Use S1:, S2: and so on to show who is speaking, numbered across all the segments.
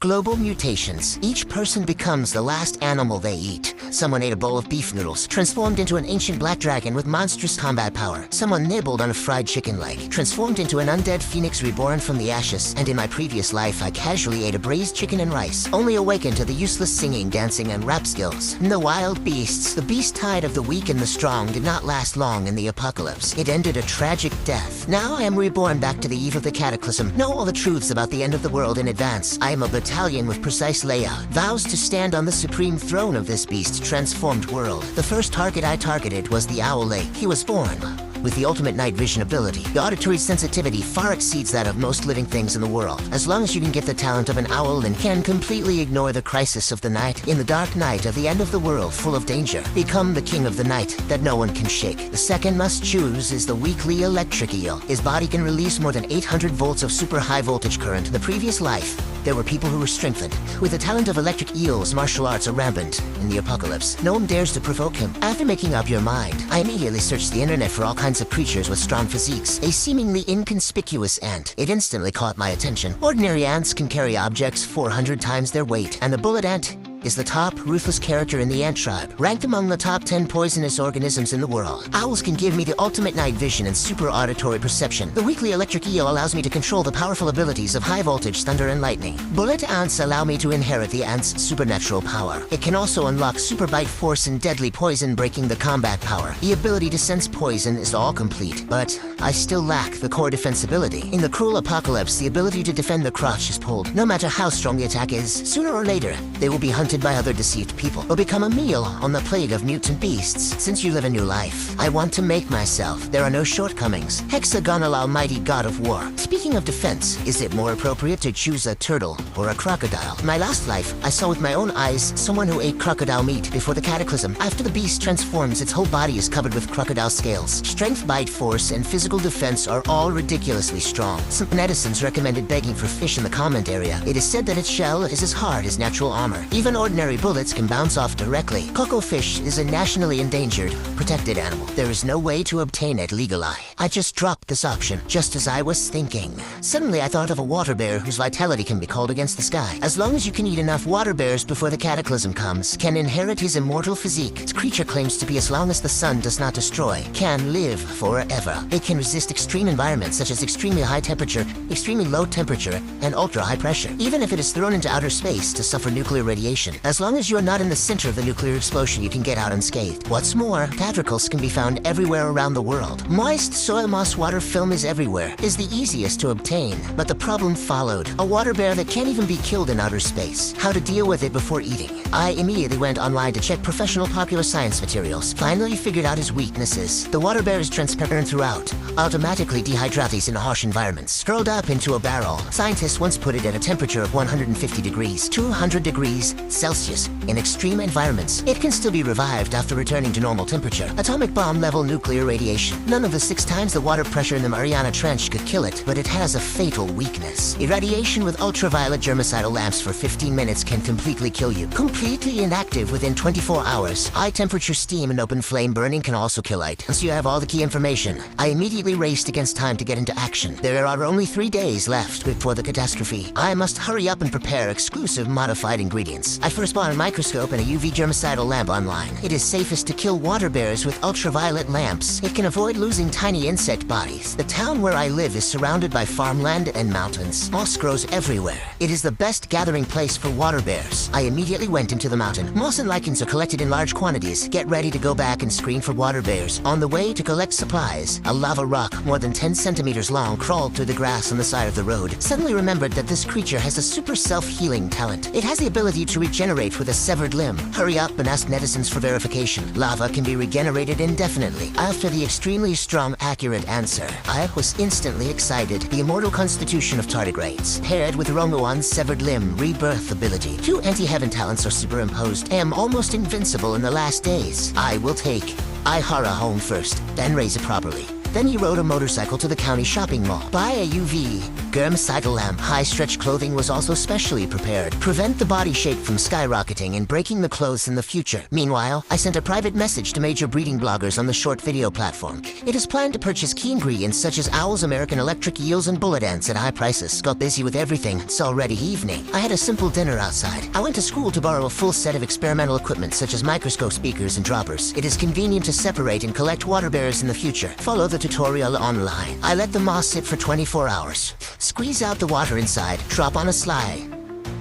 S1: Global mutations. Each person becomes the last animal they eat. Someone ate a bowl of beef noodles, transformed into an ancient black dragon with monstrous combat power. Someone nibbled on a fried chicken leg, transformed into an undead phoenix reborn from the ashes. And in my previous life, I casually ate a braised chicken and rice, only awakened to the useless singing, dancing, and rap skills. The wild beasts. The beast tide of the weak and the strong did not last long in the apocalypse. It ended a tragic death. Now I am reborn back to the eve of the cataclysm. Know all the truths about the end of the world in advance. I am a battalion with precise layout. Vows to stand on the supreme throne of this beast-transformed world. The first target I targeted was the owl lake. He was born with the ultimate night vision ability. The auditory sensitivity far exceeds that of most living things in the world. As long as you can get the talent of an owl and can completely ignore the crisis of the night, in the dark night of the end of the world full of danger, become the king of the night that no one can shake. The second must choose is the weakly electric eel. His body can release more than 800 volts of super high voltage current. In the previous life, there were people who were strengthened. With the talent of electric eels, martial arts are rampant. In the apocalypse, no one dares to provoke him. After making up your mind, I immediately searched the internet for all kinds of creatures with strong physiques. A seemingly inconspicuous ant. It instantly caught my attention. Ordinary ants can carry objects 400 times their weight, and the bullet ant is the top ruthless character in the ant tribe, ranked among the top 10 poisonous organisms in the world. Owls can give me the ultimate night vision and super auditory perception. The weakly electric eel allows me to control the powerful abilities of high voltage thunder and lightning. Bullet ants allow me to inherit the ant's supernatural power. It can also unlock super bite force and deadly poison, breaking the combat power. The ability to sense poison is all complete, but I still lack the core defensibility. In the cruel apocalypse, the ability to defend the crotch is pulled. No matter how strong the attack is, sooner or later, they will be hunted by other deceived people, or become a meal on the plague of mutant beasts. Since you live a new life, I want to make myself. There are no shortcomings. Hexagonal almighty god of war. Speaking of defense, is it more appropriate to choose a turtle or a crocodile? In my last life, I saw with my own eyes someone who ate crocodile meat before the cataclysm. After the beast transforms, its whole body is covered with crocodile scales. Strength, bite force, and physical defense are all ridiculously strong. Some netizens recommended begging for fish in the comment area. It is said that its shell is as hard as natural armor. Even ordinary bullets can bounce off directly. Coco fish is a nationally endangered, protected animal. There is no way to obtain it legally. I just dropped this option, just as I was thinking. Suddenly I thought of a water bear whose vitality can be called against the sky. As long as you can eat enough water bears before the cataclysm comes, can inherit his immortal physique. Its creature claims to be as long as the sun does not destroy, can live forever. It can resist extreme environments such as extremely high temperature, extremely low temperature, and ultra high pressure. Even if it is thrown into outer space to suffer nuclear radiation. As long as you are not in the center of the nuclear explosion, you can get out unscathed. What's more, tadroles can be found everywhere around the world. Moist soil moss water film is everywhere. Is the easiest to obtain, but the problem followed. A water bear that can't even be killed in outer space. How to deal with it before eating. I immediately went online to check professional popular science materials. Finally figured out his weaknesses. The water bear is transparent throughout, automatically dehydrates in harsh environments. Curled up into a barrel. Scientists once put it at a temperature of 150 degrees, 200 degrees Celsius. In extreme environments, it can still be revived after returning to normal temperature. Atomic bomb level nuclear radiation. None of the 6 times the water pressure in the Mariana Trench could kill it, but it has a fatal weakness. Irradiation with ultraviolet germicidal lamps for 15 minutes can completely kill you. Completely inactive within 24 hours. High temperature steam and open flame burning can also kill it. Once you have all the key information, I immediately raced against time to get into action. There are only 3 days left before the catastrophe. I must hurry up and prepare exclusive modified ingredients. I first bought a microscope and a UV germicidal lamp online. It is safest to kill water bears with ultraviolet lamps. It can avoid losing tiny insect bodies. The town where I live is surrounded by farmland and mountains. Moss grows everywhere. It is the best gathering place for water bears. I immediately went into the mountain. Moss and lichens are collected in large quantities. Get ready to go back and screen for water bears. On the way to collect supplies, a lava rock more than 10 centimeters long crawled through the grass on the side of the road. Suddenly remembered that this creature has a super self-healing talent. It has the ability to regenerate with a severed limb. Hurry up and ask netizens for verification. Lava can be regenerated indefinitely. After the extremely strong, accurate answer, I was instantly excited. The immortal constitution of tardigrades, paired with Rongoan's severed limb rebirth ability. 2 anti-heaven talents are superimposed. I am almost invincible in the last days. I will take Ihara home first, then raise it properly. Then he rode a motorcycle to the county shopping mall. Buy a UV germicidal lamp. High-stretch clothing was also specially prepared. Prevent the body shape from skyrocketing and breaking the clothes in the future. Meanwhile, I sent a private message to major breeding bloggers on the short video platform. It is planned to purchase key ingredients such as owls, American electric eels, and bullet ants at high prices. Got busy with everything. It's already evening. I had a simple dinner outside. I went to school to borrow a full set of experimental equipment such as microscope speakers and droppers. It is convenient to separate and collect water bears in the future. Follow the tutorial online. I let the moss sit for 24 hours. Squeeze out the water inside, drop on a slide,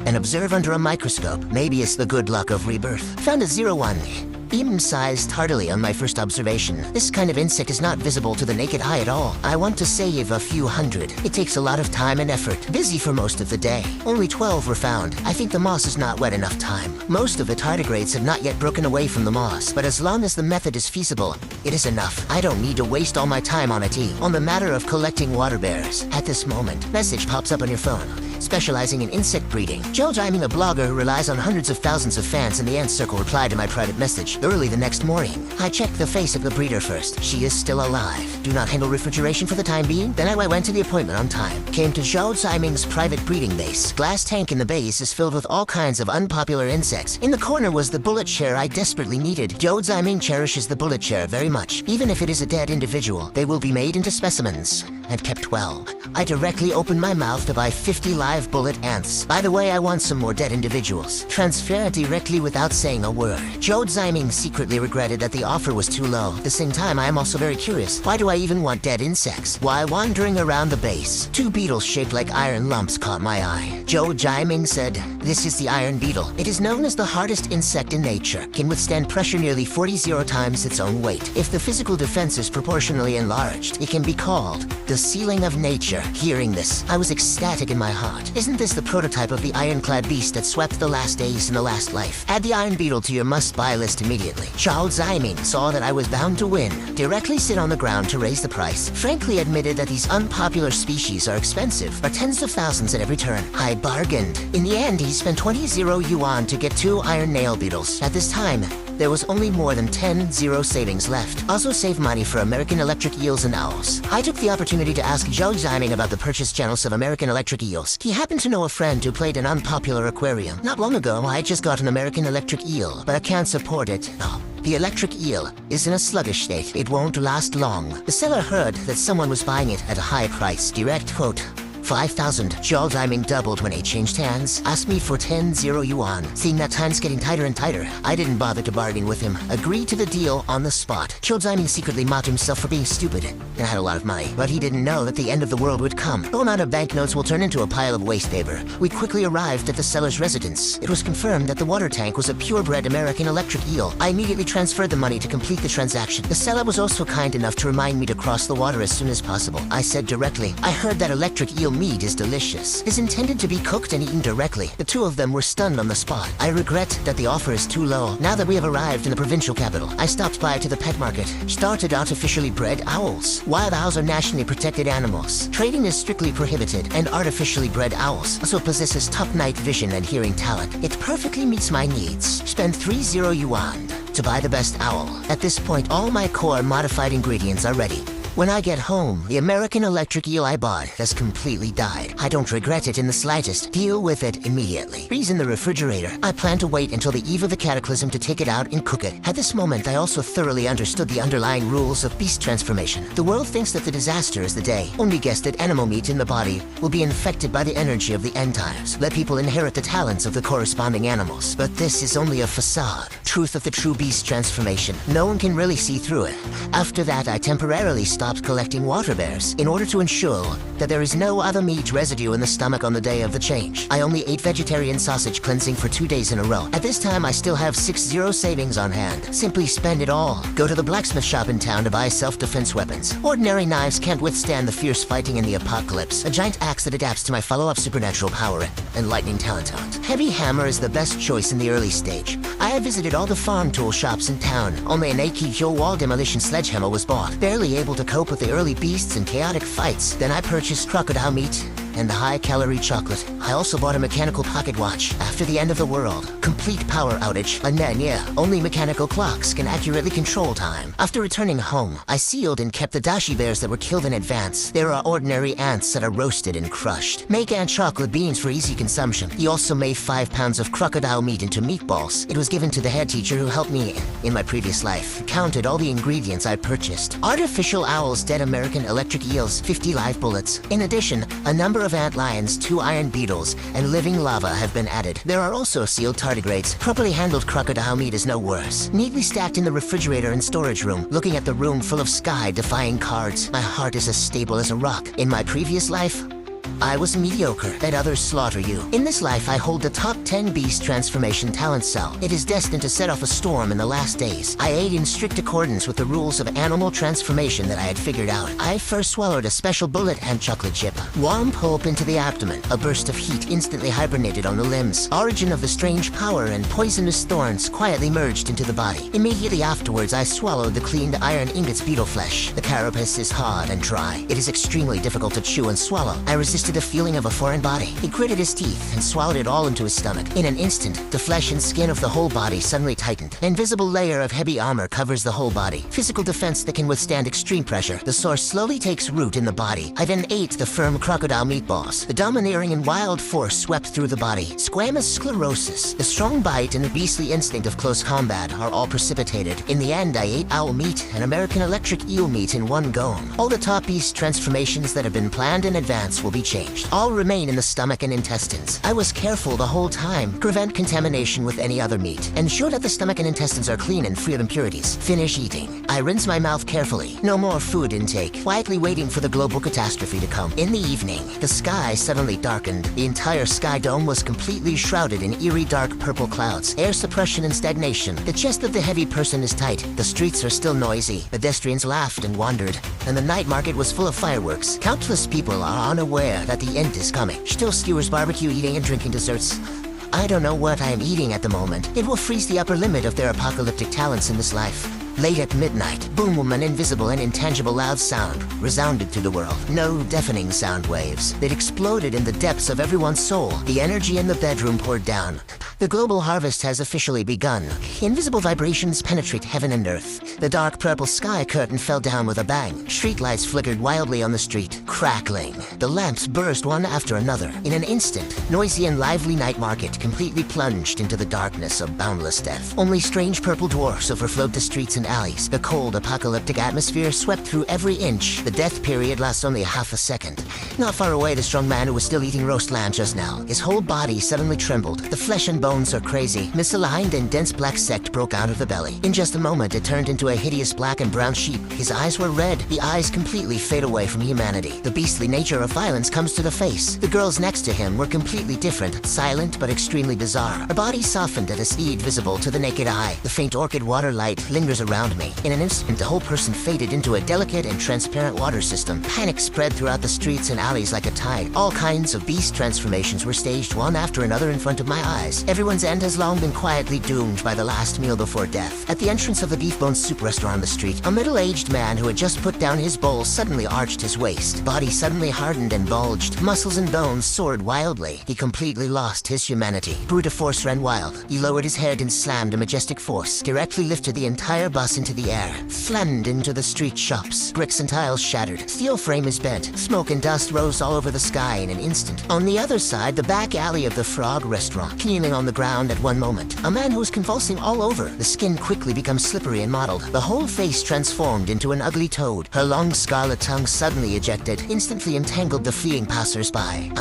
S1: and observe under a microscope. Maybe it's the good luck of rebirth. Found a 01. Beam-sized heartily on my first observation. This kind of insect is not visible to the naked eye at all. I want to save a few hundred. It takes a lot of time and effort. Busy for most of the day. Only 12 were found. I think the moss is not wet enough time. Most of the tardigrades have not yet broken away from the moss, but as long as the method is feasible, it is enough. I don't need to waste all my time on it. On the matter of collecting water bears, at this moment, message pops up on your phone. Specializing in insect breeding. Joe Diming, a blogger who relies on hundreds of thousands of fans in the ant circle, replied to my private message. Early the next morning, I checked the face of the breeder first. She is still alive. Do not handle refrigeration for the time being. Then I went to the appointment on time. Came to Joe Diming's private breeding base. Glass tank in the base is filled with all kinds of unpopular insects. In the corner was the bullet chair I desperately needed. Joe Diming cherishes the bullet chair very much. Even if it is a dead individual, they will be made into specimens and kept well. I directly opened my mouth to buy 50 live bullet ants. By the way, I want some more dead individuals. Transfer it directly without saying a word. Joe Diming secretly regretted that the offer was too low. At the same time, I am also very curious. Why do I even want dead insects? While wandering around the base, 2 beetles shaped like iron lumps caught my eye. Joe Diming said, "This is the iron beetle. It is known as the hardest insect in nature. Can withstand pressure nearly 40 times its own weight. If the physical defense is proportionally enlarged, it can be called the ceiling of nature." Hearing this, I was ecstatic in my heart. Isn't this the prototype of the ironclad beast that swept the last days in the last life? Add the iron beetle to your must-buy list immediately. Joe Diming saw that I was bound to win. Directly sit on the ground to raise the price. Frankly admitted that these unpopular species are expensive, but tens of thousands at every turn. I bargained. In the end, he spent 20 yuan to get 2 iron nail beetles. At this time, there was only more than 10 savings left. Also save money for American electric eels and owls. I took the opportunity to ask Joe Diming about the purchase channels of American electric eels. He happened to know a friend who played an unpopular aquarium. Not long ago, I just got an American electric eel, but I can't support it. No. The electric eel is in a sluggish state. It won't last long. The seller heard that someone was buying it at a high price. Direct quote, 5,000. Joe Diming doubled when it changed hands. Asked me for 10 yuan. Seeing that time's getting tighter and tighter, I didn't bother to bargain with him. Agreed to the deal on the spot. Joe Diming secretly mocked himself for being stupid and had a lot of money, but he didn't know that the end of the world would come. The amount of banknotes will turn into a pile of waste paper. We quickly arrived at the seller's residence. It was confirmed that the water tank was a purebred American electric eel. I immediately transferred the money to complete the transaction. The seller was also kind enough to remind me to cross the water as soon as possible. I said directly, "I heard that electric eel meat is delicious. It is intended to be cooked and eaten directly." The 2 of them were stunned on the spot. I regret that the offer is too low. Now that we have arrived in the provincial capital, I stopped by to the pet market. Started artificially bred owls. Wild owls are nationally protected animals. Trading is strictly prohibited, and artificially bred owls also possesses top night vision and hearing talent. It perfectly meets my needs. Spend 30 yuan to buy the best owl. At this point, all my core modified ingredients are ready. When I get home, the American electric eel I bought has completely died. I don't regret it in the slightest. Deal with it immediately. Freeze in the refrigerator. I plan to wait until the eve of the cataclysm to take it out and cook it. At this moment, I also thoroughly understood the underlying rules of beast transformation. The world thinks that the disaster is the day. Only guess that animal meat in the body will be infected by the energy of the end times. Let people inherit the talents of the corresponding animals. But this is only a facade. Truth of the true beast transformation. No one can really see through it. After that, I temporarily stopped collecting water bears in order to ensure that there is no other meat residue in the stomach on the day of the change. I only ate vegetarian sausage cleansing for 2 days in a row. At this time, I still have 60 savings on hand. Simply spend it all. Go to the blacksmith shop in town to buy self-defense weapons. Ordinary knives can't withstand the fierce fighting in the apocalypse. A giant axe that adapts to my follow-up supernatural power and lightning talent. Heavy hammer is the best choice in the early stage. I have visited all the farm tool shops in town. Only an Aikyo wall demolition sledgehammer was bought. Barely able to cope with the early beasts and chaotic fights. Then I purchased crocodile meat and the high-calorie chocolate. I also bought a mechanical pocket watch. After the end of the world, Complete power outage, and then yeah, only mechanical clocks can accurately control time. After returning home, I sealed and kept the dashi bears that were killed in advance. There are ordinary ants that are roasted and crushed. Make ant chocolate beans for easy consumption. He also made 5 pounds of crocodile meat into meatballs. It was given to the head teacher who helped me in my previous life. Counted all the ingredients I purchased. Artificial owls, dead American electric eels, 50 live bullets. In addition, a number of ant lions, 2 iron beetles, and living lava have been added. There are also sealed tardigrades. Properly handled crocodile meat is no worse. Neatly stacked in the refrigerator and storage room, looking at the room full of sky-defying cards. My heart is as stable as a rock. In my previous life, I was mediocre. Let others slaughter you. In this life, I hold the top 10 Beast Transformation Talent Cell. It is destined to set off a storm in the last days. I ate in strict accordance with the rules of animal transformation that I had figured out. I first swallowed a special bullet ant chocolate chip. Warm pulp into the abdomen. A burst of heat instantly hibernated on the limbs. Origin of the strange power and poisonous thorns quietly merged into the body. Immediately afterwards, I swallowed the cleaned iron ingots beetle flesh. The carapace is hard and dry. It is extremely difficult to chew and swallow. I resisted the feeling of a foreign body. He gritted his teeth and swallowed it all into his stomach. In an instant, the flesh and skin of the whole body suddenly tightened. An invisible layer of heavy armor covers the whole body. Physical defense that can withstand extreme pressure. The source slowly takes root in the body. I then ate the firm crocodile meatballs. The domineering and wild force swept through the body. Squamous sclerosis, the strong bite, and the beastly instinct of close combat are all precipitated. In the end, I ate owl meat and American electric eel meat in one go. All the top beast transformations that have been planned in advance will be changed. All remain in the stomach and intestines. I was careful the whole time, prevent contamination with any other meat. Ensure that the stomach and intestines are clean and free of impurities. Finish eating. I rinse my mouth carefully. No more food intake. Quietly waiting for the global catastrophe to come. In the evening, the sky suddenly darkened. The entire sky dome was completely shrouded in eerie dark purple clouds. Air suppression and stagnation. The chest of the heavy person is tight. The streets are still noisy. Pedestrians laughed and wandered. And the night market was full of fireworks. Countless people are unaware that the end is coming. Still skewers barbecue eating and drinking desserts. I don't know what I am eating at the moment. It will freeze the upper limit of their apocalyptic talents in this life. Late at midnight, boom, an invisible and intangible loud sound resounded through the world. No deafening sound waves. It exploded in the depths of everyone's soul. The energy in the bedroom poured down. The global harvest has officially begun. Invisible vibrations penetrate heaven and earth. The dark purple sky curtain fell down with a bang. Streetlights flickered wildly on the street, crackling. The lamps burst one after another. In an instant, noisy and lively night market completely plunged into the darkness of boundless death. Only strange purple dwarfs overflowed the streets and alleys. The cold, apocalyptic atmosphere swept through every inch. The death period lasts only half a second. Not far away, the strong man who was still eating roast lamb just now. His whole body suddenly trembled. The flesh and bones are crazy. Misaligned and dense black sect broke out of the belly. In just a moment, it turned into a hideous black and brown sheep. His eyes were red. The eyes completely fade away from humanity. The beastly nature of violence comes to the face. The girls next to him were completely different, silent but extremely bizarre. Her body softened at a speed visible to the naked eye. The faint orchid water light lingers around me. In an instant, the whole person faded into a delicate and transparent water system. Panic spread throughout the streets and alleys like a tide. All kinds of beast transformations were staged one after another in front of my eyes. Everyone's end has long been quietly doomed by the last meal before death. At the entrance of the beef bone soup restaurant on the street, a middle-aged man who had just put down his bowl suddenly arched his waist. Body suddenly hardened and bulged. Muscles and bones soared wildly. He completely lost his humanity. Brute force ran wild. He lowered his head and slammed a majestic force. Directly lifted the entire bus into the air. Flattened into the street shops. Bricks and tiles shattered. Steel frame is bent. Smoke and dust rose all over the sky in an instant. On the other side, the back alley of the Frog restaurant. Kneeling on the ground at one moment. A man who was convulsing all over. The skin quickly becomes slippery and mottled. The whole face transformed into an ugly toad. Her long scarlet tongue suddenly ejected. Instantly entangled the fleeing passers-by.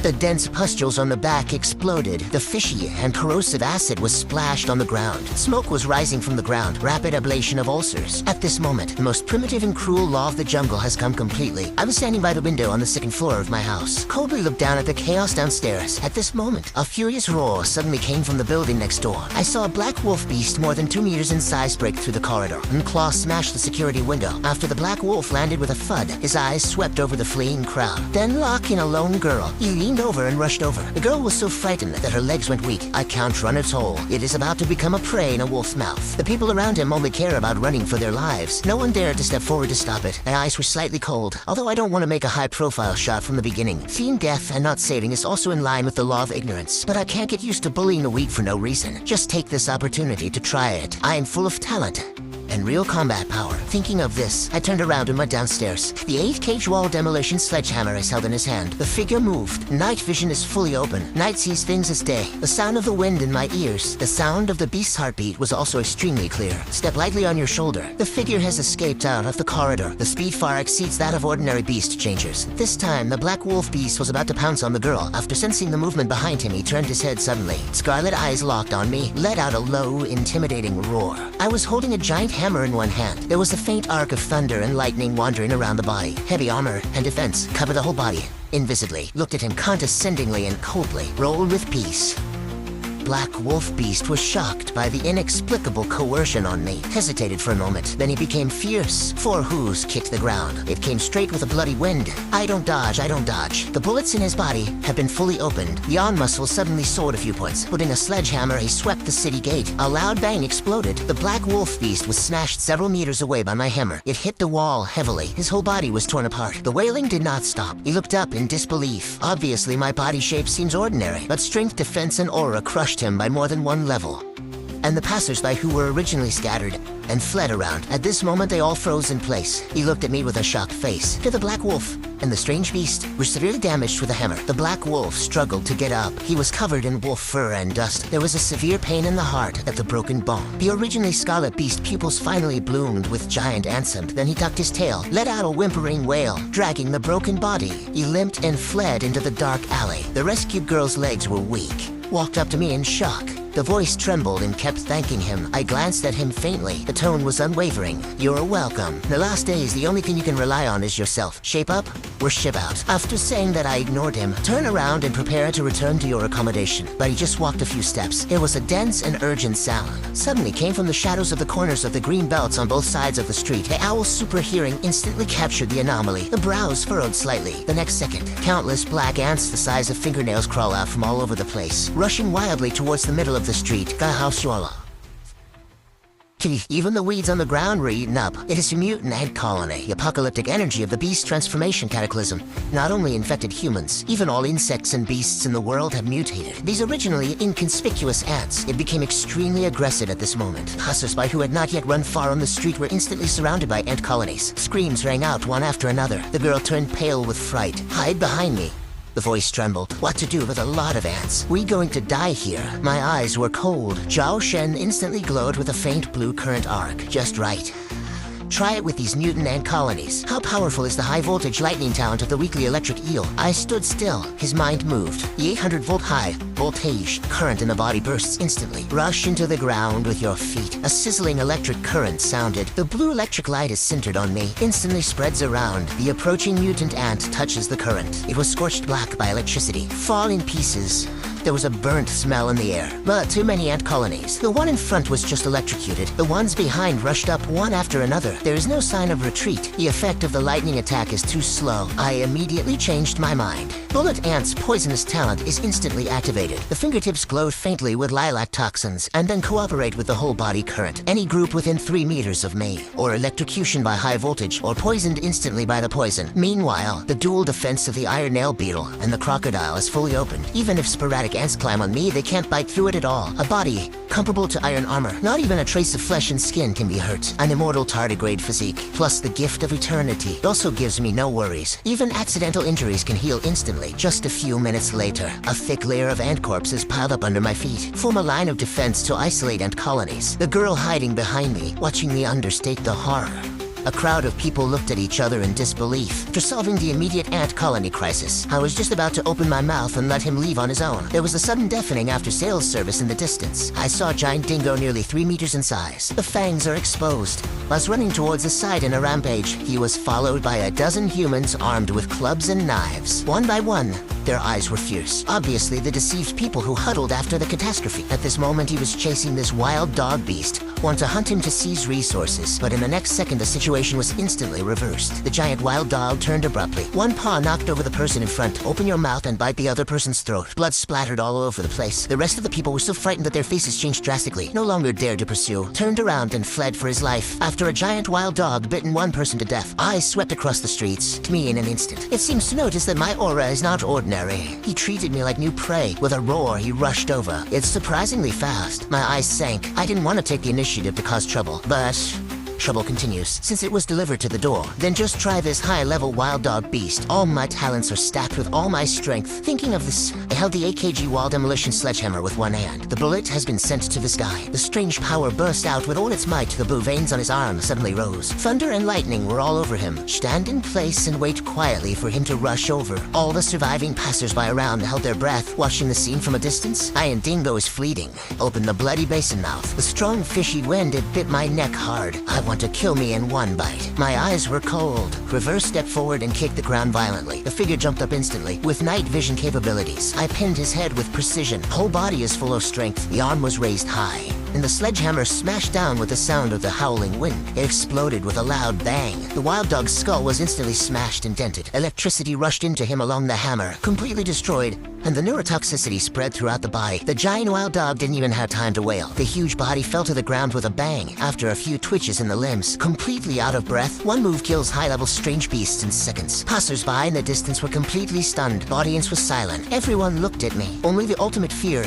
S1: The dense pustules on the back exploded. The fishy and corrosive acid was splashed on the ground. Smoke was rising from the ground. Rapid ablation of ulcers. At this moment, the most primitive and cruel law of the jungle has come completely. I was standing by the window on the second floor of my house. Coldly looked down at the chaos downstairs. At this moment, a furious roar suddenly came from the building next door. I saw a black wolf beast more than 2 meters in size break through the corridor, and claws smashed the security window. After the black wolf landed with a thud, his eyes swept over the fleeing crowd. Then locking a lone girl, he leaned leaned over and rushed over. The girl was so frightened that her legs went weak. I can't run at all. It is about to become a prey in a wolf's mouth. The people around him only care about running for their lives. No one dared to step forward to stop it. My eyes were slightly cold, although I don't want to make a high-profile shot from the beginning. Seeing death and not saving is also in line with the law of ignorance, but I can't get used to bullying the weak for no reason. Just take this opportunity to try it. I am full of talent and real combat power. Thinking of this, I turned around and went downstairs. The 8-cage wall demolition sledgehammer is held in his hand. The figure moved. Night vision is fully open. Night sees things as day. The sound of the wind in my ears. The sound of the beast's heartbeat was also extremely clear. Step lightly on your shoulder. The figure has escaped out of the corridor. The speed far exceeds that of ordinary beast changers. This time, the black wolf beast was about to pounce on the girl. After sensing the movement behind him, he turned his head suddenly. Scarlet eyes locked on me, let out a low, intimidating roar. I was holding a giant hammer in one hand. There was a faint arc of thunder and lightning wandering around the body. Heavy armor and defense cover the whole body. Invisibly, looked at him condescendingly and coldly. Roll with peace. Black wolf beast was shocked by the inexplicable coercion on me. Hesitated for a moment, then he became fierce. 4 hooves kicked the ground. It came straight with a bloody wind. I don't dodge. The bullets in his body have been fully opened. The yawn muscle suddenly soared a few points. Putting a sledgehammer, he swept the city gate. A loud bang exploded. The black wolf beast was smashed several meters away by my hammer. It hit the wall heavily. His whole body was torn apart. The wailing did not stop. He looked up in disbelief. Obviously, my body shape seems ordinary, but strength, defense, and aura crushed him by more than one level. And the passersby who were originally scattered and fled around. At this moment, they all froze in place. He looked at me with a shocked face. To the black wolf and the strange beast were severely damaged with a hammer. The black wolf struggled to get up. He was covered in wolf fur and dust. There was a severe pain in the heart at the broken bone. The originally scarlet beast pupils finally bloomed with giant ansem. Then he tucked his tail, let out a whimpering wail, dragging the broken body. He limped and fled into the dark alley. The rescued girl's legs were weak. Walked up to me in shock. The voice trembled and kept thanking him. I glanced at him faintly. The tone was unwavering. You're welcome. The last days, the only thing you can rely on is yourself. Shape up or ship out. After saying that, I ignored him. Turn around and prepare to return to your accommodation. But he just walked a few steps. There was a dense and urgent sound. Suddenly came from the shadows of the corners of the green belts on both sides of the street. The owl's super hearing instantly captured the anomaly. The brows furrowed slightly. The next second, countless black ants the size of fingernails crawl out from all over the place, rushing wildly towards the middle of the street. Even the weeds on the ground were eaten up. It is a mutant ant colony. The apocalyptic energy of the beast transformation cataclysm not only infected humans, even all insects and beasts in the world have mutated. These originally inconspicuous ants, it became extremely aggressive at this moment. Passersby who had not yet run far on the street were instantly surrounded by ant colonies. Screams rang out one after another. The girl turned pale with fright. Hide behind me. The voice trembled. What to do with a lot of ants? We going to die here? My eyes were cold. Zhao Shen instantly glowed with a faint blue current arc. Just right. Try it with these mutant ant colonies. How powerful is the high-voltage lightning talent of the weakly electric eel? I stood still. His mind moved. The 800-volt high voltage current in the body bursts instantly. Rush into the ground with your feet. A sizzling electric current sounded. The blue electric light is centered on me. Instantly spreads around. The approaching mutant ant touches the current. It was scorched black by electricity. Fall in pieces. There was a burnt smell in the air, but too many ant colonies. The one in front was just electrocuted. The ones behind rushed up one after another. There is no sign of retreat. The effect of the lightning attack is too slow. I immediately changed my mind. Bullet Ant's poisonous talent is instantly activated. The fingertips glowed faintly with lilac toxins, and then cooperate with the whole body current. Any group within 3 meters of me, or electrocution by high voltage, or poisoned instantly by the poison. Meanwhile, the dual defense of the iron nail beetle and the crocodile is fully opened. Even if sporadic ants climb on me, they can't bite through it at all. A body comparable to iron armor. Not even a trace of flesh and skin can be hurt. An immortal tardigrade physique, plus the gift of eternity. It also gives me no worries. Even accidental injuries can heal instantly. Just a few minutes later, a thick layer of ant corpses piled up under my feet. Form a line of defense to isolate ant colonies. The girl hiding behind me, watching me understate the horror. A crowd of people looked at each other in disbelief. After solving the immediate ant colony crisis, I was just about to open my mouth and let him leave on his own. There was a sudden deafening after-sales service in the distance. I saw a giant dingo nearly 3 meters in size. The fangs are exposed. Whilst running towards the side in a rampage, he was followed by a dozen humans armed with clubs and knives. One by one, their eyes were fierce. Obviously, the deceived people who huddled after the catastrophe. At this moment, he was chasing this wild dog beast, want to hunt him to seize resources. But in the next second, the situation situation was instantly reversed. The giant wild dog turned abruptly. One paw knocked over the person in front. Open your mouth and bite the other person's throat. Blood splattered all over the place. The rest of the people were so frightened that their faces changed drastically. No longer dared to pursue. Turned around and fled for his life. After a giant wild dog bitten one person to death, eyes swept across the streets to me in an instant. It seems to notice that my aura is not ordinary. He treated me like new prey. With a roar, he rushed over. It's surprisingly fast. My eyes sank. I didn't want to take the initiative to cause trouble, but trouble continues, since it was delivered to the door. Then just try this high-level wild dog beast. All my talents are stacked with all my strength. Thinking of this, I held the AKG wall demolition sledgehammer with one hand. The bullet has been sent to the sky. The strange power burst out with all its might. The blue veins on his arm suddenly rose. Thunder and lightning were all over him. Stand in place and wait quietly for him to rush over. All the surviving passers-by around held their breath, watching the scene from a distance. Iron Dingo is fleeting. Open the bloody basin mouth. The strong fishy wind had bit my neck hard. I want to kill me in one bite. My eyes were cold. Reverse step forward and kicked the ground violently. The figure jumped up instantly. With night vision capabilities, I pinned his head with precision. Whole body is full of strength. The arm was raised high, and the sledgehammer smashed down with the sound of the howling wind. It exploded with a loud bang. The wild dog's skull was instantly smashed and dented. Electricity rushed into him along the hammer, completely destroyed, and the neurotoxicity spread throughout the body. The giant wild dog didn't even have time to wail. The huge body fell to the ground with a bang after a few twitches in the limbs. Completely out of breath, one move kills high-level strange beasts in seconds. Passers-by in the distance were completely stunned. The audience was silent. Everyone looked at me. Only the ultimate fear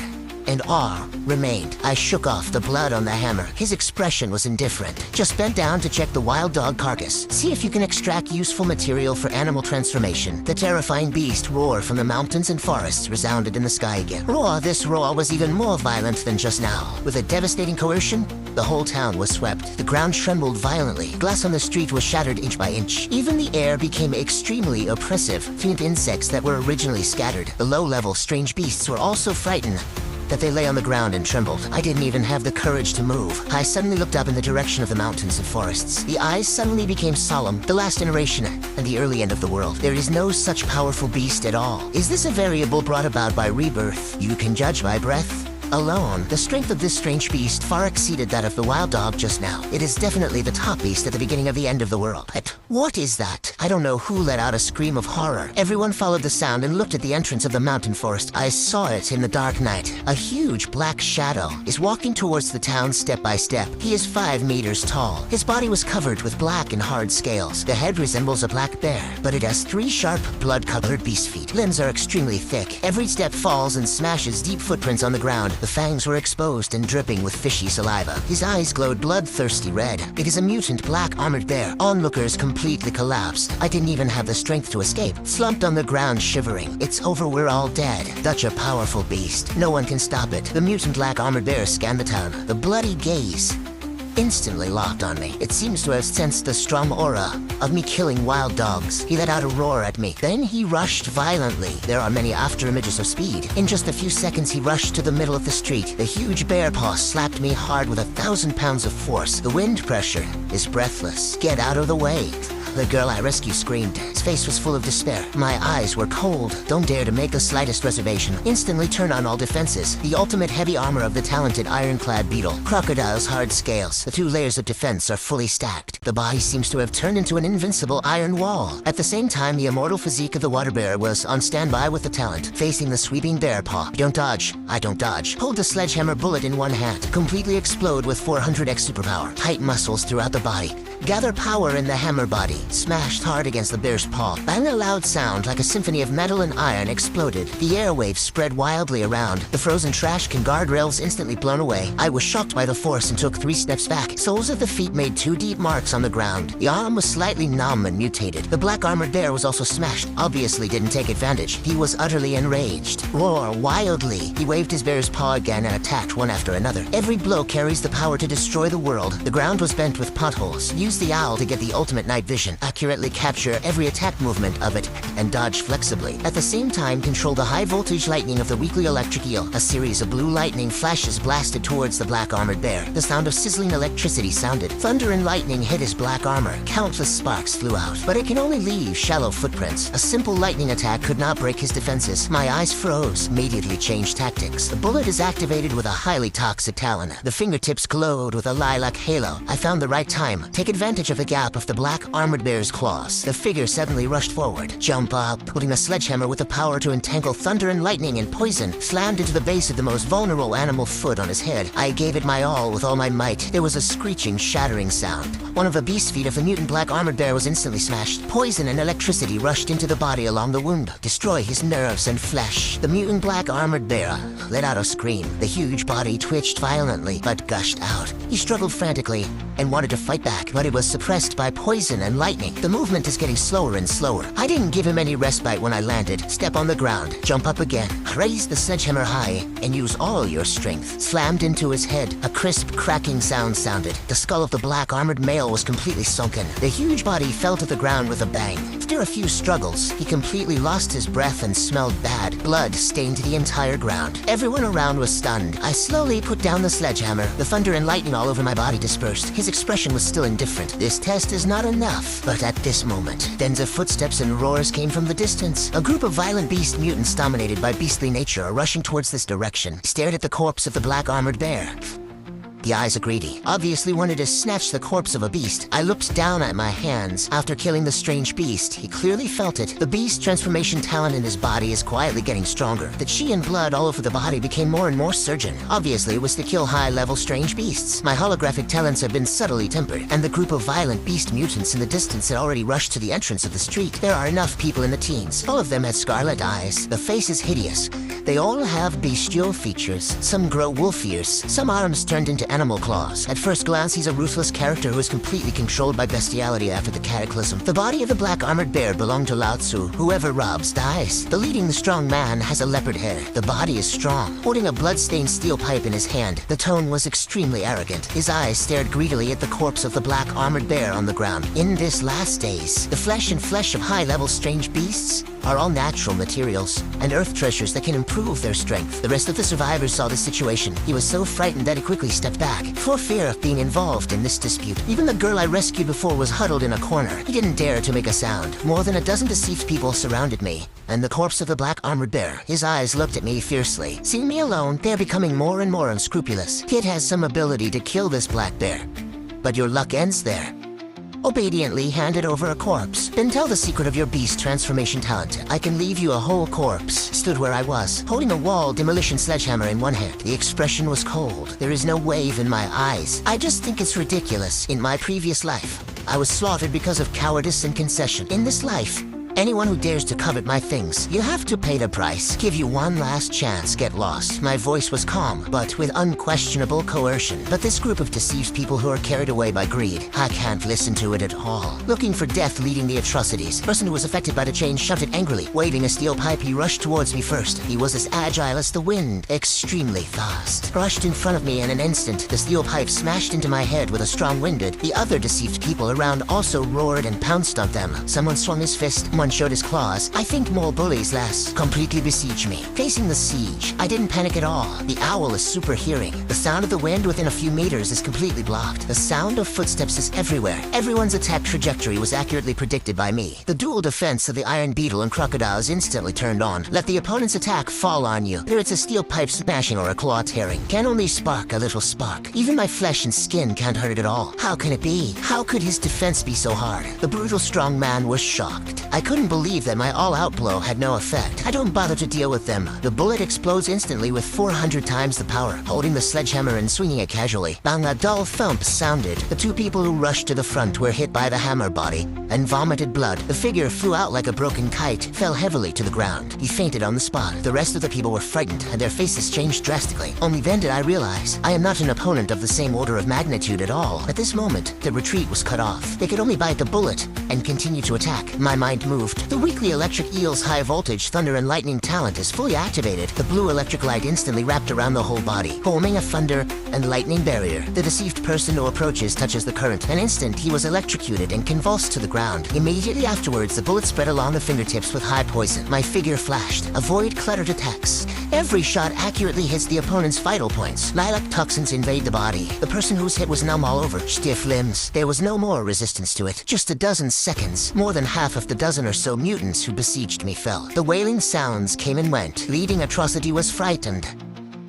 S1: and awe remained. I shook off the blood on the hammer. His expression was indifferent. Just bent down to check the wild dog carcass. See if you can extract useful material for animal transformation. The terrifying beast roar from the mountains and forests resounded in the sky again. This roar was even more violent than just now. With a devastating coercion, the whole town was swept. The ground trembled violently. Glass on the street was shattered inch by inch. Even the air became extremely oppressive. Faint insects that were originally scattered. The low-level strange beasts were also frightened that they lay on the ground and trembled. I didn't even have the courage to move. I suddenly looked up in the direction of the mountains and forests. The eyes suddenly became solemn. The last generation and the early end of the world. There is no such powerful beast at all. Is this a variable brought about by rebirth? You can judge by breath alone. The strength of this strange beast far exceeded that of the wild dog just now. It is definitely the top beast at the beginning of the end of the world. But what is that? I don't know who let out a scream of horror. Everyone followed the sound and looked at the entrance of the mountain forest. I saw it in the dark night. A huge black shadow is walking towards the town step by step. He is 5 meters tall. His body was covered with black and hard scales. The head resembles a black bear, but it has 3 sharp, blood-colored beast feet. Limbs are extremely thick. Every step falls and smashes deep footprints on the ground. The fangs were exposed and dripping with fishy saliva. His eyes glowed bloodthirsty red. It is a mutant black armored bear. Onlookers completely collapsed. I didn't even have the strength to escape. Slumped on the ground shivering. It's over, we're all dead. Such a powerful beast. No one can stop it. The mutant black armored bear scanned the town. The bloody gaze instantly locked on me. It seems to have sensed the strong aura of me killing wild dogs. He let out a roar at me. Then he rushed violently. There are many afterimages of speed. In just a few seconds, he rushed to the middle of the street. The huge bear paw slapped me hard with 1,000 pounds of force. The wind pressure is breathless. Get out of the way. The girl I rescued screamed. His face was full of despair. My eyes were cold. Don't dare to make the slightest reservation. Instantly turn on all defenses. The ultimate heavy armor of the talented ironclad beetle. Crocodile's hard scales. The 2 layers of defense are fully stacked. The body seems to have turned into an invincible iron wall. At the same time, the immortal physique of the water bear was on standby with the talent, facing the sweeping bear paw. Don't dodge. I don't dodge. Hold the sledgehammer bullet in one hand. Completely explode with 400x superpower. Tight muscles throughout the body. Gather power in the hammer body. Smashed hard against the bear's paw. Then a loud sound like a symphony of metal and iron exploded. The airwaves spread wildly around. The frozen trash can guardrails instantly blown away. I was shocked by the force and took 3 steps back. Soles of the feet made 2 deep marks on the ground. The arm was slightly numb and mutated. The black armored bear was also smashed. Obviously didn't take advantage. He was utterly enraged. Roar wildly. He waved his bear's paw again and attacked one after another. Every blow carries the power to destroy the world. The ground was bent with potholes. Use the owl to get the ultimate night vision. accurately capture every attack movement of it, and dodge flexibly. At the same time, control the high-voltage lightning of the weakly electric eel. A series of blue lightning flashes blasted towards the black armored bear. The sound of sizzling electricity sounded. Thunder and lightning hit his black armor. Countless sparks flew out, but it can only leave shallow footprints. A simple lightning attack could not break his defenses. My eyes froze. Immediately changed tactics. The bullet is activated with a highly toxic talon. The fingertips glowed with a lilac halo. I found the right time. Take advantage of the gap of the black armored bear's claws. The figure suddenly rushed forward. Jump up, putting a sledgehammer with the power to entangle thunder and lightning and poison, slammed into the base of the most vulnerable animal foot on his head. I gave it my all with all my might. There was a screeching, shattering sound. One of the beast feet of the mutant black armored bear was instantly smashed. Poison and electricity rushed into the body along the wound, destroy his nerves and flesh. The mutant black armored bear let out a scream. The huge body twitched violently, but gushed out. He struggled frantically and wanted to fight back, but it was suppressed by poison and lightning. The movement is getting slower and slower. I didn't give him any respite when I landed. Step on the ground, jump up again, raise the sledgehammer high, and use all your strength. Slammed into his head. A crisp, cracking sound sounded. The skull of the black armored male was completely sunken. The huge body fell to the ground with a bang. After a few struggles, he completely lost his breath and smelled bad. Blood stained the entire ground. Everyone around was stunned. I slowly put down the sledgehammer. The thunder and lightning all over my body dispersed. His expression was still indifferent. This test is not enough. But at this moment, dens of footsteps and roars came from the distance. A group of violent beast mutants dominated by beastly nature are rushing towards this direction. Stared at the corpse of the black armored bear. The eyes are greedy, obviously wanted to snatch the corpse of a beast. I looked down at my hands. After killing the strange beast, he clearly felt it. The beast transformation talent in his body is quietly getting stronger. The chi and blood all over the body became more and more surging. Obviously, it was to kill high-level strange beasts. My holographic talents have been subtly tempered, and the group of violent beast mutants in the distance had already rushed to the entrance of the street. There are enough people in the teens. All of them had scarlet eyes. The face is hideous. They all have bestial features. Some grow wolf ears. Some arms turned into animal claws. At first glance, he's a ruthless character who is completely controlled by bestiality after the cataclysm. The body of the black armored bear belonged to Lao Tzu. Whoever robs dies. The leading the strong man has a leopard hair. The body is strong, holding a blood-stained steel pipe in his hand. The tone was extremely arrogant. His eyes stared greedily at the corpse of the black armored bear on the ground. In this last days, the flesh and flesh of high-level strange beasts are all natural materials and earth treasures that can improve their strength. The rest of the survivors saw the situation. He was so frightened that he quickly stepped back, for fear of being involved in this dispute. Even the girl I rescued before was huddled in a corner. He didn't dare to make a sound. More than a dozen deceived people surrounded me, and the corpse of the black armored bear. His eyes looked at me fiercely. Seeing me alone, they're becoming more and more unscrupulous. Kid has some ability to kill this black bear, but your luck ends there. Obediently handed over a corpse. Then tell the secret of your beast transformation talent. I can leave you a whole corpse. Stood where I was, holding a wall demolition sledgehammer in one hand. The expression was cold. There is no wave in my eyes. I just think it's ridiculous. In my previous life, I was slaughtered because of cowardice and concession. In this life, anyone who dares to covet my things, you have to pay the price. Give you one last chance, get lost. My voice was calm, but with unquestionable coercion. But this group of deceived people who are carried away by greed, I can't listen to it at all. Looking for death leading the atrocities. The person who was affected by the change shouted angrily. Waving a steel pipe, he rushed towards me first. He was as agile as the wind, extremely fast. Brushed in front of me in an instant, the steel pipe smashed into my head with a strong wind. The other deceived people around also roared and pounced on them. Someone swung his fist, one showed his claws. I think more bullies less completely besiege me. Facing the siege, I didn't panic at all. The owl is super hearing. The sound of the wind within a few meters is completely blocked. The sound of footsteps is everywhere. Everyone's attack trajectory was accurately predicted by me. The dual defense of the iron beetle and crocodile is instantly turned on. Let the opponent's attack fall on you. Whether it's a steel pipe smashing or a claw tearing, can only spark a little spark. Even my flesh and skin can't hurt it at all. How can it be? How could his defense be so hard? The brutal strong man was shocked. I couldn't believe that my all-out blow had no effect. I don't bother to deal with them. The bullet explodes instantly with 400 times the power. Holding the sledgehammer and swinging it casually, bang, a dull thump sounded. The two people who rushed to the front were hit by the hammer body and vomited blood. The figure flew out like a broken kite, fell heavily to the ground. He fainted on the spot. The rest of the people were frightened and their faces changed drastically. Only then did I realize I am not an opponent of the same order of magnitude at all. At this moment, the retreat was cut off. They could only bite the bullet and continue to attack. My mind moved moved. The weakly electric eel's high voltage thunder and lightning talent is fully activated. The blue electric light instantly wrapped around the whole body, forming a thunder and lightning barrier. The deceived person who approaches touches the current. An instant, he was electrocuted and convulsed to the ground. Immediately afterwards, the bullet spread along the fingertips with high poison. My figure flashed. Avoid cluttered attacks. Every shot accurately hits the opponent's vital points. Lilac toxins invade the body. The person whose hit was numb all over, stiff limbs. There was no more resistance to it. Just a dozen seconds. More than half of the dozen or so mutants who besieged me fell. The wailing sounds came and went. Leading atrocity was frightened.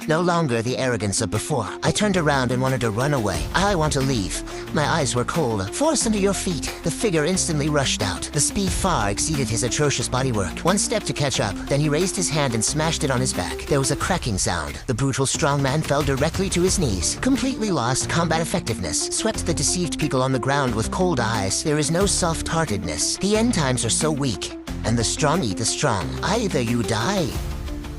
S1: No longer the arrogance of before. I turned around and wanted to run away. I want to leave. My eyes were cold. Force under your feet. The figure instantly rushed out. The speed far exceeded his atrocious bodywork. One step to catch up, then he raised his hand and smashed it on his back. There was a cracking sound. The brutal strongman fell directly to his knees. Completely lost combat effectiveness. Swept the deceived people on the ground with cold eyes. There is no soft-heartedness. The end times are so weak, and the strong eat the strong. Either you die,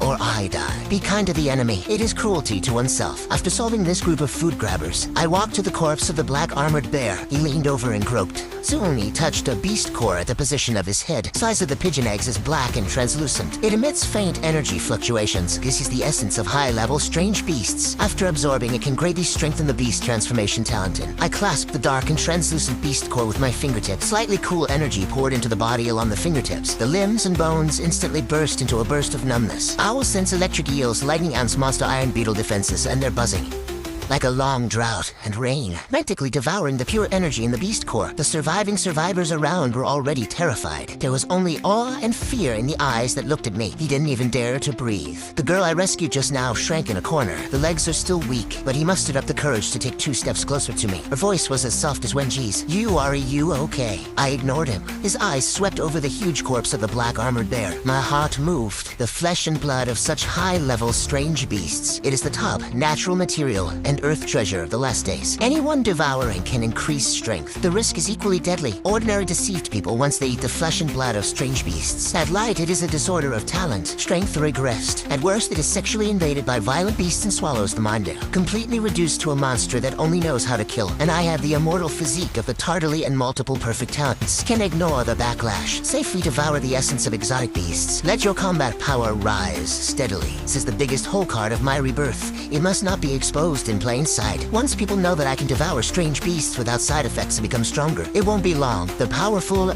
S1: or I die. Be kind to the enemy. It is cruelty to oneself. After solving this group of food grabbers, I walked to the corpse of the black armored bear. He leaned over and groped. Soon he touched a beast core at the position of his head. Size of the pigeon eggs is black and translucent. It emits faint energy fluctuations. This is the essence of high-level strange beasts. After absorbing, it can greatly strengthen the beast transformation talent. I clasped the dark and translucent beast core with my fingertips. Slightly cool energy poured into the body along the fingertips. The limbs and bones instantly burst into a burst of numbness. Owls sense electric eels, lightning ants, monster iron beetle defenses, and they're buzzing. Like a long drought and rain, frantically devouring the pure energy in the beast core. The surviving survivors around were already terrified. There was only awe and fear in the eyes that looked at me. He didn't even dare to breathe. The girl I rescued just now shrank in a corner. The legs are still weak, but he mustered up the courage to take 2 steps closer to me. Her voice was as soft as Wenji's. Are you okay? I ignored him. His eyes swept over the huge corpse of the black armored bear. My heart moved. The flesh and blood of such high-level strange beasts. It is the top, natural material, and earth treasure of the last days. Anyone devouring can increase strength. The risk is equally deadly. Ordinary deceived people, once they eat the flesh and blood of strange beasts. At light, it is a disorder of talent, strength regressed. At worst, it is sexually invaded by violent beasts and swallows the mind out. Completely reduced to a monster that only knows how to kill. And I have the immortal physique of the tardily and multiple perfect talents. Can ignore the backlash. Safely devour the essence of exotic beasts. Let your combat power rise steadily. This is the biggest hole card of my rebirth. It must not be exposed in plain sight. Once people know that I can devour strange beasts without side effects and become stronger, it won't be long. The powerful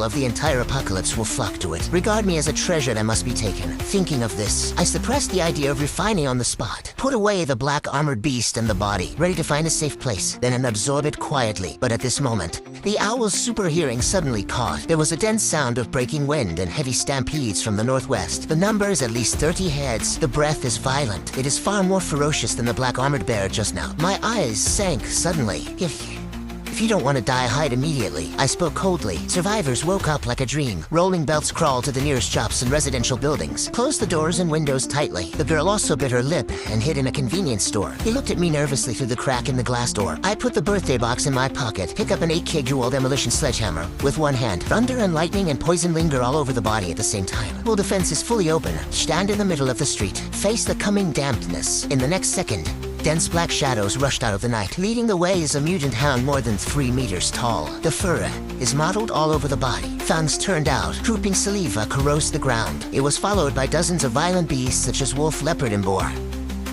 S1: of the entire apocalypse will flock to it. Regard me as a treasure that must be taken. Thinking of this, I suppressed the idea of refining on the spot. Put away the black armored beast and the body, ready to find a safe place, then absorb it quietly. But at this moment, the owl's super hearing suddenly caught. There was a dense sound of breaking wind and heavy stampedes from the northwest. The number is at least 30 heads. The breath is violent. It is far more ferocious than the black armored bear just now. My eyes sank suddenly. If you don't want to die, hide immediately. I spoke coldly. Survivors woke up like a dream. Rolling belts crawled to the nearest shops and residential buildings. Closed the doors and windows tightly. The girl also bit her lip and hid in a convenience store. He looked at me nervously through the crack in the glass door. I put the birthday box in my pocket, pick up an 8 kg demolition sledgehammer with one hand. Thunder and lightning and poison linger all over the body at the same time. Well, defense is fully open. Stand in the middle of the street. Face the coming dampness. In the next second, dense black shadows rushed out of the night. Leading the way is a mutant hound more than 3 meters tall. The fur is mottled all over the body. Fangs turned out. Drooping saliva corrodes the ground. It was followed by dozens of violent beasts such as wolf, leopard, and boar.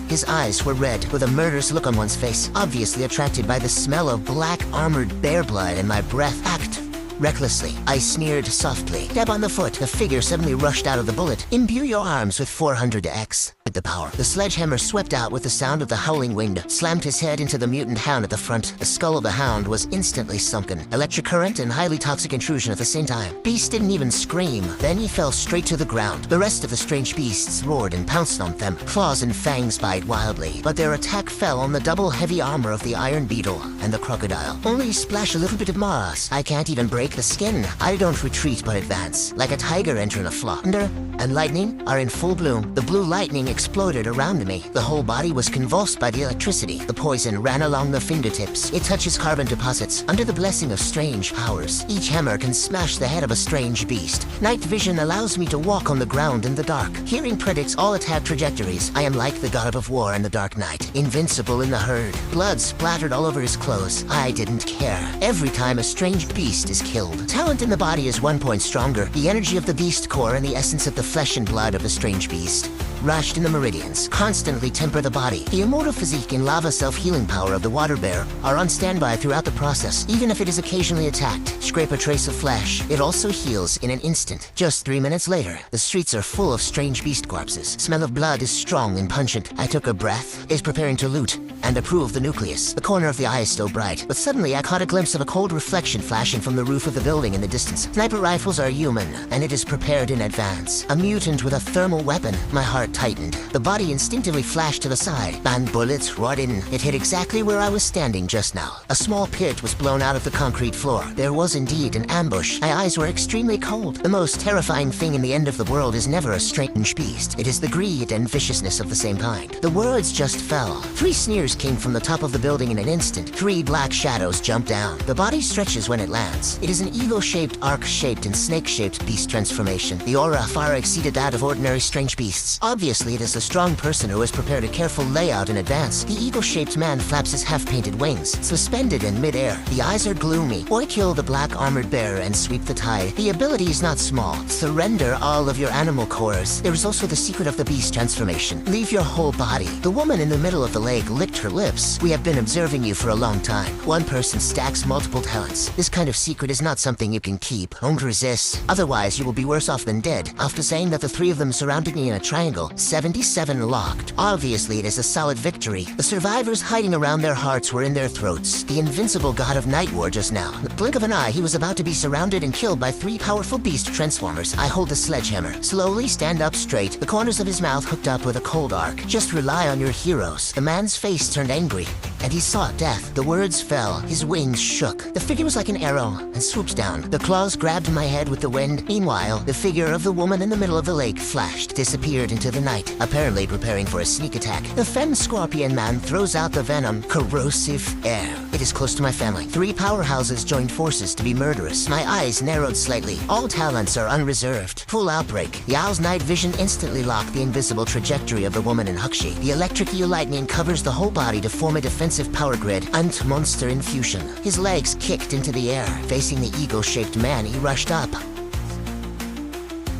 S1: His eyes were red, with a murderous look on one's face, obviously attracted by the smell of black armored bear blood and my breath. Act recklessly. I sneered softly. Dab on the foot. The figure suddenly rushed out of the bullet. Imbue your arms with 400x. With the power. The sledgehammer swept out with the sound of the howling wind, slammed his head into the mutant hound at the front. The skull of the hound was instantly sunken. Electric current and highly toxic intrusion at the same time. Beast didn't even scream. Then he fell straight to the ground. The rest of the strange beasts roared and pounced on them. Claws and fangs bite wildly, but their attack fell on the double heavy armor of the iron beetle and the crocodile. Only splash a little bit of moss. I can't even break the skin. I don't retreat but advance, like a tiger entering a flock. Thunder and lightning are in full bloom. The blue lightning exploded around me. The whole body was convulsed by the electricity. The poison ran along the fingertips. It touches carbon deposits. Under the blessing of strange powers, each hammer can smash the head of a strange beast. Night vision allows me to walk on the ground in the dark. Hearing predicts all attack trajectories. I am like the god of war in the dark night, invincible in the herd. Blood splattered all over his clothes. I didn't care. Every time a strange beast is killed. Talent in the body is 1 point stronger. The energy of the beast core and the essence of the flesh and blood of the strange beast, rushed in the meridians, constantly temper the body. The immortal physique and lava self-healing power of the water bear are on standby throughout the process. Even if it is occasionally attacked, scrape a trace of flesh, it also heals in an instant. Just 3 minutes later, the streets are full of strange beast corpses. Smell of blood is strong and pungent. I took a breath, is preparing to loot, and approve the nucleus. The corner of the eye is still bright, but suddenly I caught a glimpse of a cold reflection flashing from the roof of the building in the distance. Sniper rifles are human, and it is prepared in advance. A mutant with a thermal weapon. My heart tightened. The body instinctively flashed to the side, and bullets roared in. It hit exactly where I was standing just now. A small pit was blown out of the concrete floor. There was indeed an ambush. My eyes were extremely cold. The most terrifying thing in the end of the world is never a strange beast. It is the greed and viciousness of the same kind. The words just fell. 3 sneers came from the top of the building in an instant. 3 black shadows jumped down. The body stretches when it lands. It is an eagle-shaped, arc-shaped, and snake-shaped beast transformation. The aura far exceeded that of ordinary strange beasts. Obviously, it is a strong person who has prepared a careful layout in advance. The eagle-shaped man flaps his half-painted wings, suspended in mid-air. The eyes are gloomy. Boy, kill the black armored bear and sweep the tide. The ability is not small. Surrender all of your animal cores. There is also the secret of the beast transformation. Leave your whole body. The woman in the middle of the lake licked her lips. We have been observing you for a long time. One person stacks multiple talents. This kind of secret is not something you can keep. Don't resist. Otherwise, you will be worse off than dead. After saying that the 3 of them surrounded me in a triangle, 77 locked. Obviously, it is a solid victory. The survivors hiding around their hearts were in their throats. The invincible god of night war just now. In the blink of an eye, he was about to be surrounded and killed by 3 powerful beast transformers. I hold the sledgehammer. Slowly stand up straight, the corners of his mouth hooked up with a cold arc. Just rely on your heroes. The man's face turned angry, and he sought death. The words fell. His wings shook. The figure was like an arrow and swooped down. The claws grabbed my head with the wind. Meanwhile, the figure of the woman in the middle of the lake flashed, disappeared into the night, apparently preparing for a sneak attack. The femme scorpion man throws out the venom, corrosive air. It is close to my family. 3 powerhouses joined forces to be murderous. My eyes narrowed slightly. All talents are unreserved. Full outbreak. The owl's night vision instantly locked the invisible trajectory of the woman in Huxi. The electric eel lightning covers the whole body to form a defensive power grid. Monster infusion. His legs kicked into the air. Facing the eagle-shaped man, he rushed up.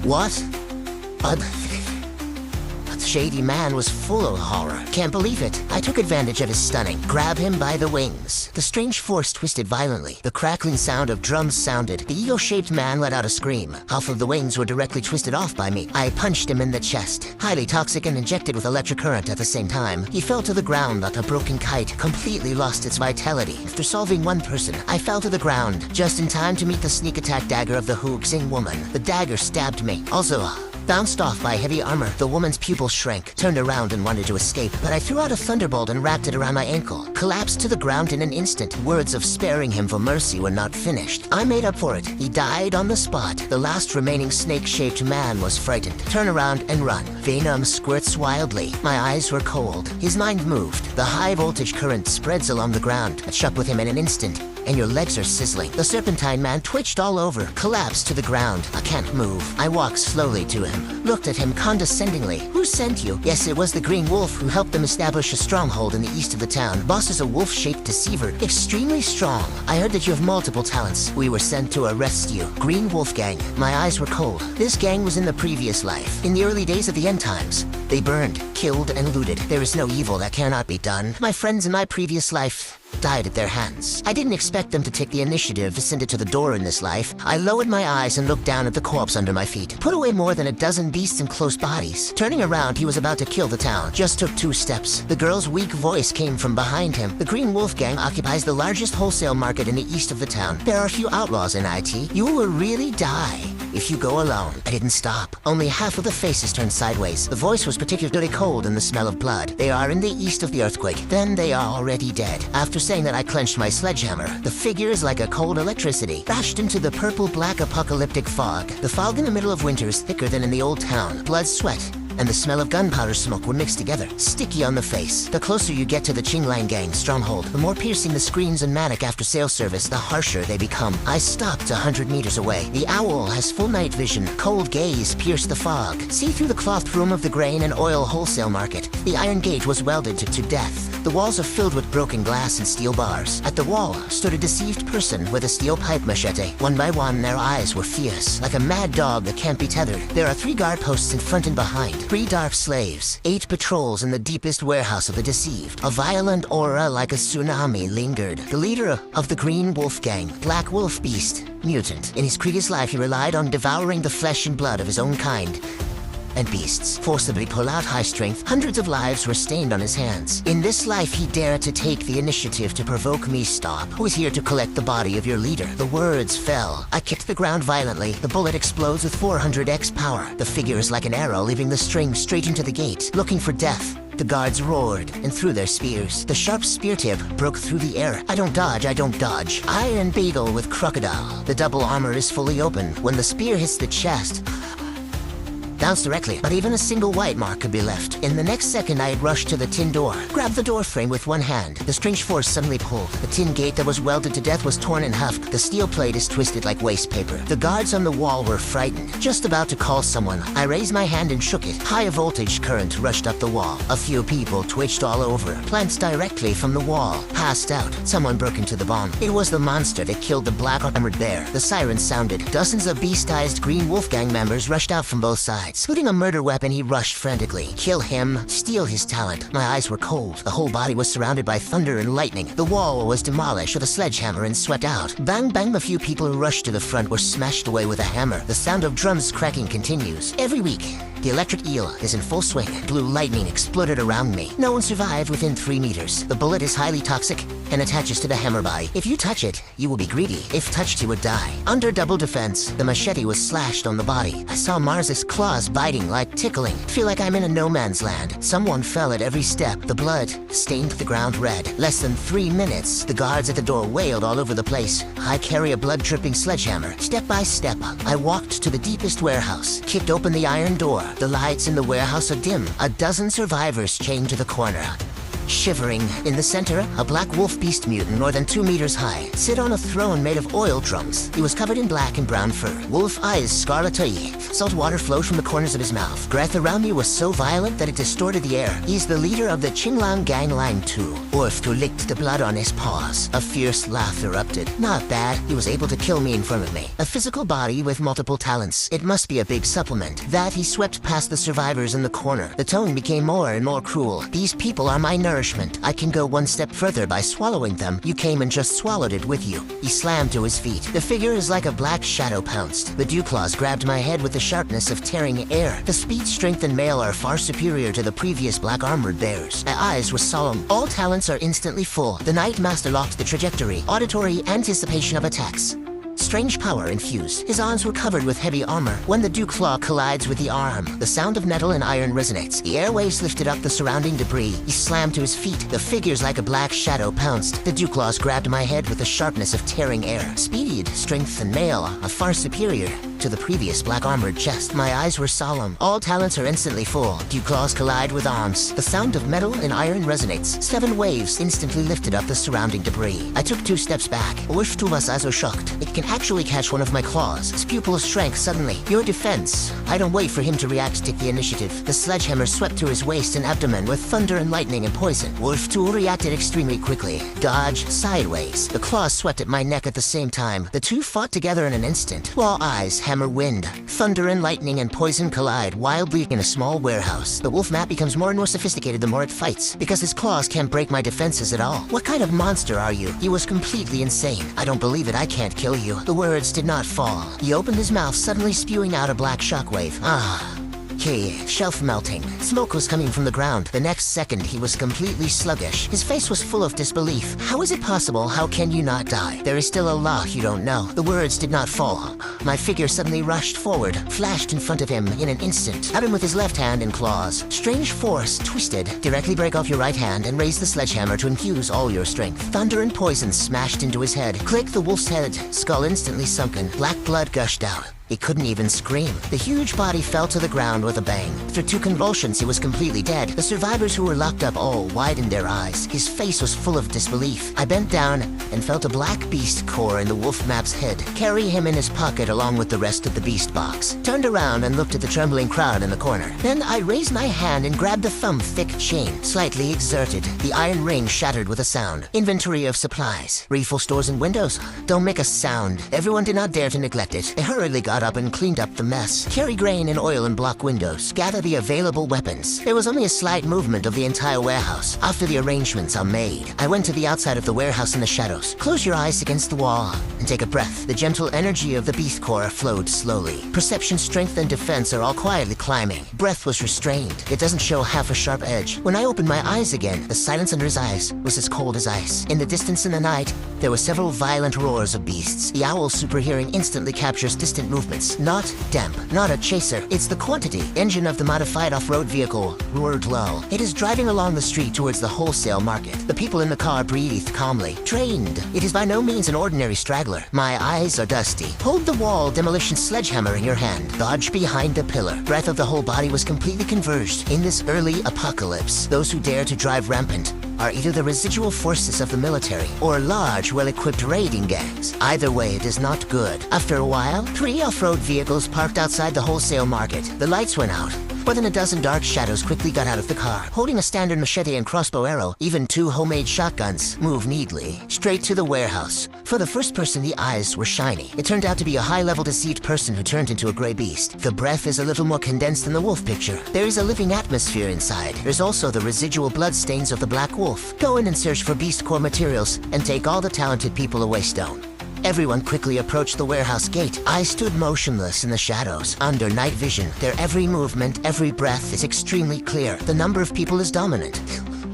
S1: What? The shady man was full of horror. Can't believe it. I took advantage of his stunning. Grab him by the wings. The strange force twisted violently. The crackling sound of drums sounded. The eagle-shaped man let out a scream. Half of the wings were directly twisted off by me. I punched him in the chest. Highly toxic and injected with electric current at the same time. He fell to the ground like a broken kite, completely lost its vitality. After solving one person, I fell to the ground, just in time to meet the sneak attack dagger of the Huxing woman. The dagger stabbed me. Also, bounced off by heavy armor, the woman's pupil shrank, turned around and wanted to escape, but I threw out a thunderbolt and wrapped it around my ankle. Collapsed to the ground in an instant. Words of sparing him for mercy were not finished. I made up for it. He died on the spot. The last remaining snake-shaped man was frightened. Turn around and run. Venom squirts wildly. My eyes were cold. His mind moved. The high-voltage current spreads along the ground. Catch up with him in an instant, and your legs are sizzling. The serpentine man twitched all over, collapsed to the ground. I can't move. I walked slowly to him, looked at him condescendingly. Who sent you? Yes, it was the Green Wolf who helped them establish a stronghold in the east of the town. Boss is a wolf-shaped deceiver, extremely strong. I heard that you have multiple talents. We were sent to arrest you. Green Wolf Gang. My eyes were cold. This gang was in the previous life. In the early days of the end times, they burned, killed, and looted. There is no evil that cannot be done. My friends in my previous life died at their hands. I didn't expect them to take the initiative to send it to the door in this life. I lowered my eyes and looked down at the corpse under my feet. Put away more than a dozen beasts and close bodies. Turning around, he was about to kill the town. Just took 2 steps. The girl's weak voice came from behind him. The Green Wolf Gang occupies the largest wholesale market in the east of the town. There are a few outlaws in IT. You will really die if you go alone. I didn't stop. Only half of the faces turned sideways. The voice was particularly cold and the smell of blood. They are in the east of the earthquake. Then they are already dead. After saying that, I clenched my sledgehammer. The figures, like a cold electricity, dashed into the purple-black apocalyptic fog. The fog in the middle of winter is thicker than in the old town. Blood, sweat, and the smell of gunpowder smoke would mix together, sticky on the face. The closer you get to the Qinglang Gang's stronghold, the more piercing the screams and manic after-sale service, the harsher they become. I stopped 100 meters away. The owl has full night vision, cold gaze pierced the fog. See through the cloth room of the grain and oil wholesale market. The iron gate was welded to death. The walls are filled with broken glass and steel bars. At the wall stood a deceived person with a steel pipe machete. One by one, their eyes were fierce, like a mad dog that can't be tethered. There are 3 guard posts in front and behind, 3 dark slaves, 8 patrols in the deepest warehouse of the deceived. A violent aura like a tsunami lingered. The leader of the Green Wolf Gang, Black Wolf Beast, mutant. In his previous life, he relied on devouring the flesh and blood of his own kind and beasts. Forcibly pull out high strength, hundreds of lives were stained on his hands. In this life, he dared to take the initiative to provoke me. Stop. Who is here to collect the body of your leader? The words fell. I kicked the ground violently. The bullet explodes with 400x power. The figure is like an arrow, leaving the string straight into the gate. Looking for death, the guards roared and threw their spears. The sharp spear tip broke through the air. I don't dodge. Iron Beetle with crocodile. The double armor is fully open. When the spear hits the chest, bounced directly, but even a single white mark could be left. In the next second, I had rushed to the tin door, grabbed the door frame with one hand. The strange force suddenly pulled. The tin gate that was welded to death was torn in half. The steel plate is twisted like waste paper. The guards on the wall were frightened, just about to call someone. I raised my hand and shook it. High voltage current rushed up the wall. A few people twitched all over. Plants directly from the wall passed out. Someone broke into the bomb. It was the monster that killed the black armored bear. The sirens sounded. Dozens of beast-sized Green Wolf Gang members rushed out from both sides. Including a murder weapon, he rushed frantically. Kill him, steal his talent. My eyes were cold. The whole body was surrounded by thunder and lightning. The wall was demolished with a sledgehammer and swept out. Bang bang, the few people who rushed to the front were smashed away with a hammer. The sound of drums cracking continues. Every week, the electric eel is in full swing. Blue lightning exploded around me. No one survived within 3 meters. The bullet is highly toxic and attaches to the hammer body. If you touch it, you will be greedy. If touched, you would die. Under double defense, the machete was slashed on the body. I saw Mars's claws biting like tickling. Feel like I'm in a no man's land. Someone fell at every step. The blood stained the ground red. Less than 3 minutes, the guards at the door wailed all over the place. I carry a blood-dripping sledgehammer. Step by step, I walked to the deepest warehouse, kicked open the iron door. The lights in the warehouse are dim. A dozen survivors chained to the corner. Shivering. In the center, a black wolf beast mutant more than 2 meters high sit on a throne made of oil drums. He was covered in black and brown fur. Wolf eyes scarlet-y. Salt water flowed from the corners of his mouth. Breath around me was so violent that it distorted the air. He's the leader of the Qinglang Gang Line 2. Wolf who licked the blood on his paws. A fierce laugh erupted. Not bad. He was able to kill me in front of me. A physical body with multiple talents. It must be a big supplement. That he swept past the survivors in the corner. The tone became more and more cruel. These people are my nourishment. I can go one step further by swallowing them. You came and just swallowed it with you. He slammed to his feet. The figure is like a black shadow pounced. The dewclaws grabbed my head with the sharpness of tearing air. The speed, strength, and mail are far superior to the previous black armored bears. My eyes were solemn. All talents are instantly full. The Night Master locked the trajectory. Auditory anticipation of attacks. Strange power infused. His arms were covered with heavy armor. When the dew claw collides with the arm, the sound of metal and iron resonates. The airwaves lifted up the surrounding debris. He slammed to his feet. The figures like a black shadow pounced. The dew claws grabbed my head with the sharpness of tearing air. Speed, strength, and mail are far superior to the previous black armored chest. My eyes were solemn. All talents are instantly full. Dew claws collide with arms. The sound of metal and iron resonates. 7 waves instantly lifted up the surrounding debris. I took 2 steps back. Wolf was also shocked. It can actually catch one of my claws. His pupils shrank suddenly. Your defense. I don't wait for him to react, take the initiative. The sledgehammer swept through his waist and abdomen with thunder and lightning and poison. Wolf 2 reacted extremely quickly. Dodge, sideways. The claws swept at my neck at the same time. The 2 fought together in an instant. Claw eyes, hammer wind. Thunder and lightning and poison collide wildly in a small warehouse. The wolf map becomes more and more sophisticated the more it fights, because his claws can't break my defenses at all. What kind of monster are you? He was completely insane. I don't believe it, I can't kill you. The words did not fall. He opened his mouth, suddenly spewing out a black shockwave. Shelf melting. Smoke was coming from the ground. The next second, he was completely sluggish. His face was full of disbelief. How is it possible? How can you not die? There is still a law you don't know. The words did not fall. My figure suddenly rushed forward, flashed in front of him in an instant. At him with his left hand and claws. Strange force twisted. Directly break off your right hand and raise the sledgehammer to infuse all your strength. Thunder and poison smashed into his head. Click the wolf's head. Skull instantly sunken. Black blood gushed out. He couldn't even scream. The huge body fell to the ground with a bang. After 2 convulsions, he was completely dead. The survivors who were locked up all widened their eyes. His face was full of disbelief. I bent down and felt a black beast core in the wolf map's head, carry him in his pocket along with the rest of the beast box. Turned around and looked at the trembling crowd in the corner. Then I raised my hand and grabbed the thumb-thick chain. Slightly exerted, the iron ring shattered with a sound. Inventory of supplies. Refill stores and windows. Don't make a sound. Everyone did not dare to neglect it. I hurriedly got up and cleaned up the mess. Carry grain and oil and block windows. Gather the available weapons. There was only a slight movement of the entire warehouse. After the arrangements are made, I went to the outside of the warehouse in the shadows. Close your eyes against the wall and take a breath. The gentle energy of the beast core flowed slowly. Perception, strength, and defense are all quietly climbing. Breath was restrained. It doesn't show half a sharp edge. When I opened my eyes again, the silence under his eyes was as cold as ice. In the distance in the night, there were several violent roars of beasts. The owl super hearing instantly captures distant movements. Not damp, not a chaser. It's the quantity. Engine of the modified off-road vehicle roared low. It is driving along the street towards the wholesale market. The people in the car breathed calmly. Trained. It is by no means an ordinary straggler. My eyes are dusty. Hold the wall demolition sledgehammer in your hand. Dodge behind the pillar. Breath of the whole body was completely converged. In this early apocalypse, those who dare to drive rampant are either the residual forces of the military or large, well-equipped raiding gangs. Either way, it is not good. After a while, 3 off-road vehicles parked outside the wholesale market. The lights went out. More than a dozen dark shadows quickly got out of the car. Holding a standard machete and crossbow arrow, even 2 homemade shotguns moved neatly straight to the warehouse. For the first person, the eyes were shiny. It turned out to be a high-level deceived person who turned into a gray beast. The breath is a little more condensed than the wolf picture. There is a living atmosphere inside. There's also the residual bloodstains of the black wolf. Go in and search for beast core materials and take all the talented people away stone. Everyone quickly approached the warehouse gate. I stood motionless in the shadows, under night vision. Their every movement, every breath is extremely clear. The number of people is dominant.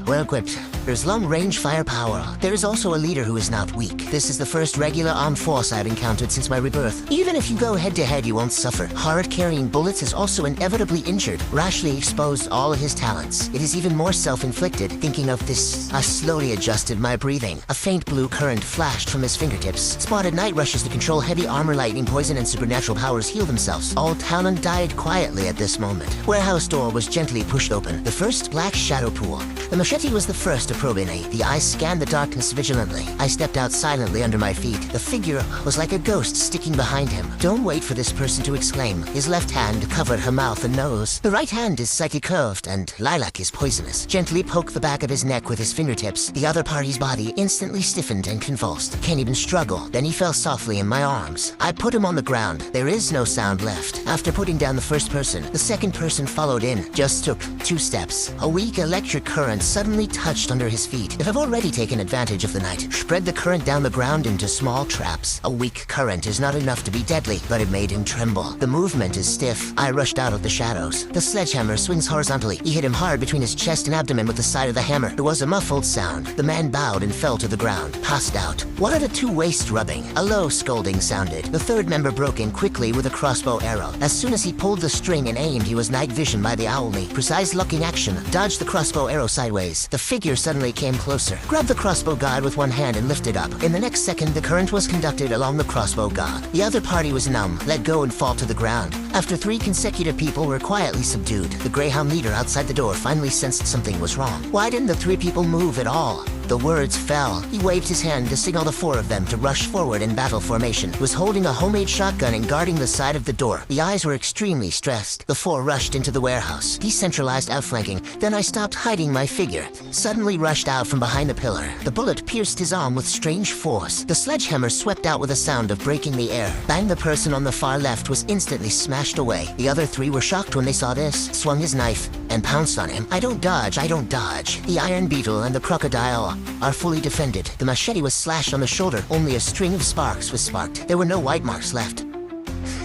S1: Well-equipped. There's long-range firepower. There is also a leader who is not weak. This is the first regular armed force I've encountered since my rebirth. Even if you go head-to-head, you won't suffer. Hard-carrying bullets is also inevitably injured. Rashly exposed all of his talents. It is even more self-inflicted. Thinking of this, I slowly adjusted my breathing. A faint blue current flashed from his fingertips. Spotted night rushes to control heavy armor, lightning, poison, and supernatural powers heal themselves. All talent died quietly at this moment. Warehouse door was gently pushed open. The first black shadow pool. The machete was the first to probate. The eyes scanned the darkness vigilantly. I stepped out silently under my feet. The figure was like a ghost sticking behind him. Don't wait for this person to exclaim. His left hand covered her mouth and nose. The right hand is slightly curved, and lilac is poisonous. Gently poke the back of his neck with his fingertips. The other party's body instantly stiffened and convulsed. Can't even struggle. Then he fell softly in my arms. I put him on the ground. There is no sound left. After putting down the first person, the second person followed in. Just took 2 steps. A weak electric current suddenly touched under his feet. If I've already taken advantage of the night, spread the current down the ground into small traps. A weak current is not enough to be deadly, but it made him tremble. The movement is stiff. I rushed out of the shadows. The sledgehammer swings horizontally. He hit him hard between his chest and abdomen with the side of the hammer. There was a muffled sound. The man bowed and fell to the ground, passed out. One of the 2 waist rubbing. A low scolding sounded. The third member broke in quickly with a crossbow arrow. As soon as he pulled the string and aimed, he was night visioned by the owl knee. Precise looking action. Dodged the crossbow arrow sideways. The figure suddenly came closer. Grabbed the crossbow guard with one hand and lifted up. In the next second, the current was conducted along the crossbow guard. The other party was numb, let go and fall to the ground. After 3 consecutive people were quietly subdued, the Greyhound leader outside the door finally sensed something was wrong. Why didn't the 3 people move at all? The words fell. He waved his hand to signal the 4 of them to rush forward in battle formation. He was holding a homemade shotgun and guarding the side of the door. The eyes were extremely stressed. The 4 rushed into the warehouse. Decentralized outflanking. Then I stopped hiding my figure. Suddenly rushed out from behind the pillar. The bullet pierced his arm with strange force. The sledgehammer swept out with a sound of breaking the air. Bang, the person on the far left was instantly smashed away. The other 3 were shocked when they saw this, swung his knife, and pounced on him. I don't dodge. The iron beetle and the crocodile are fully defended. The machete was slashed on the shoulder. Only a string of sparks was sparked. There were no white marks left.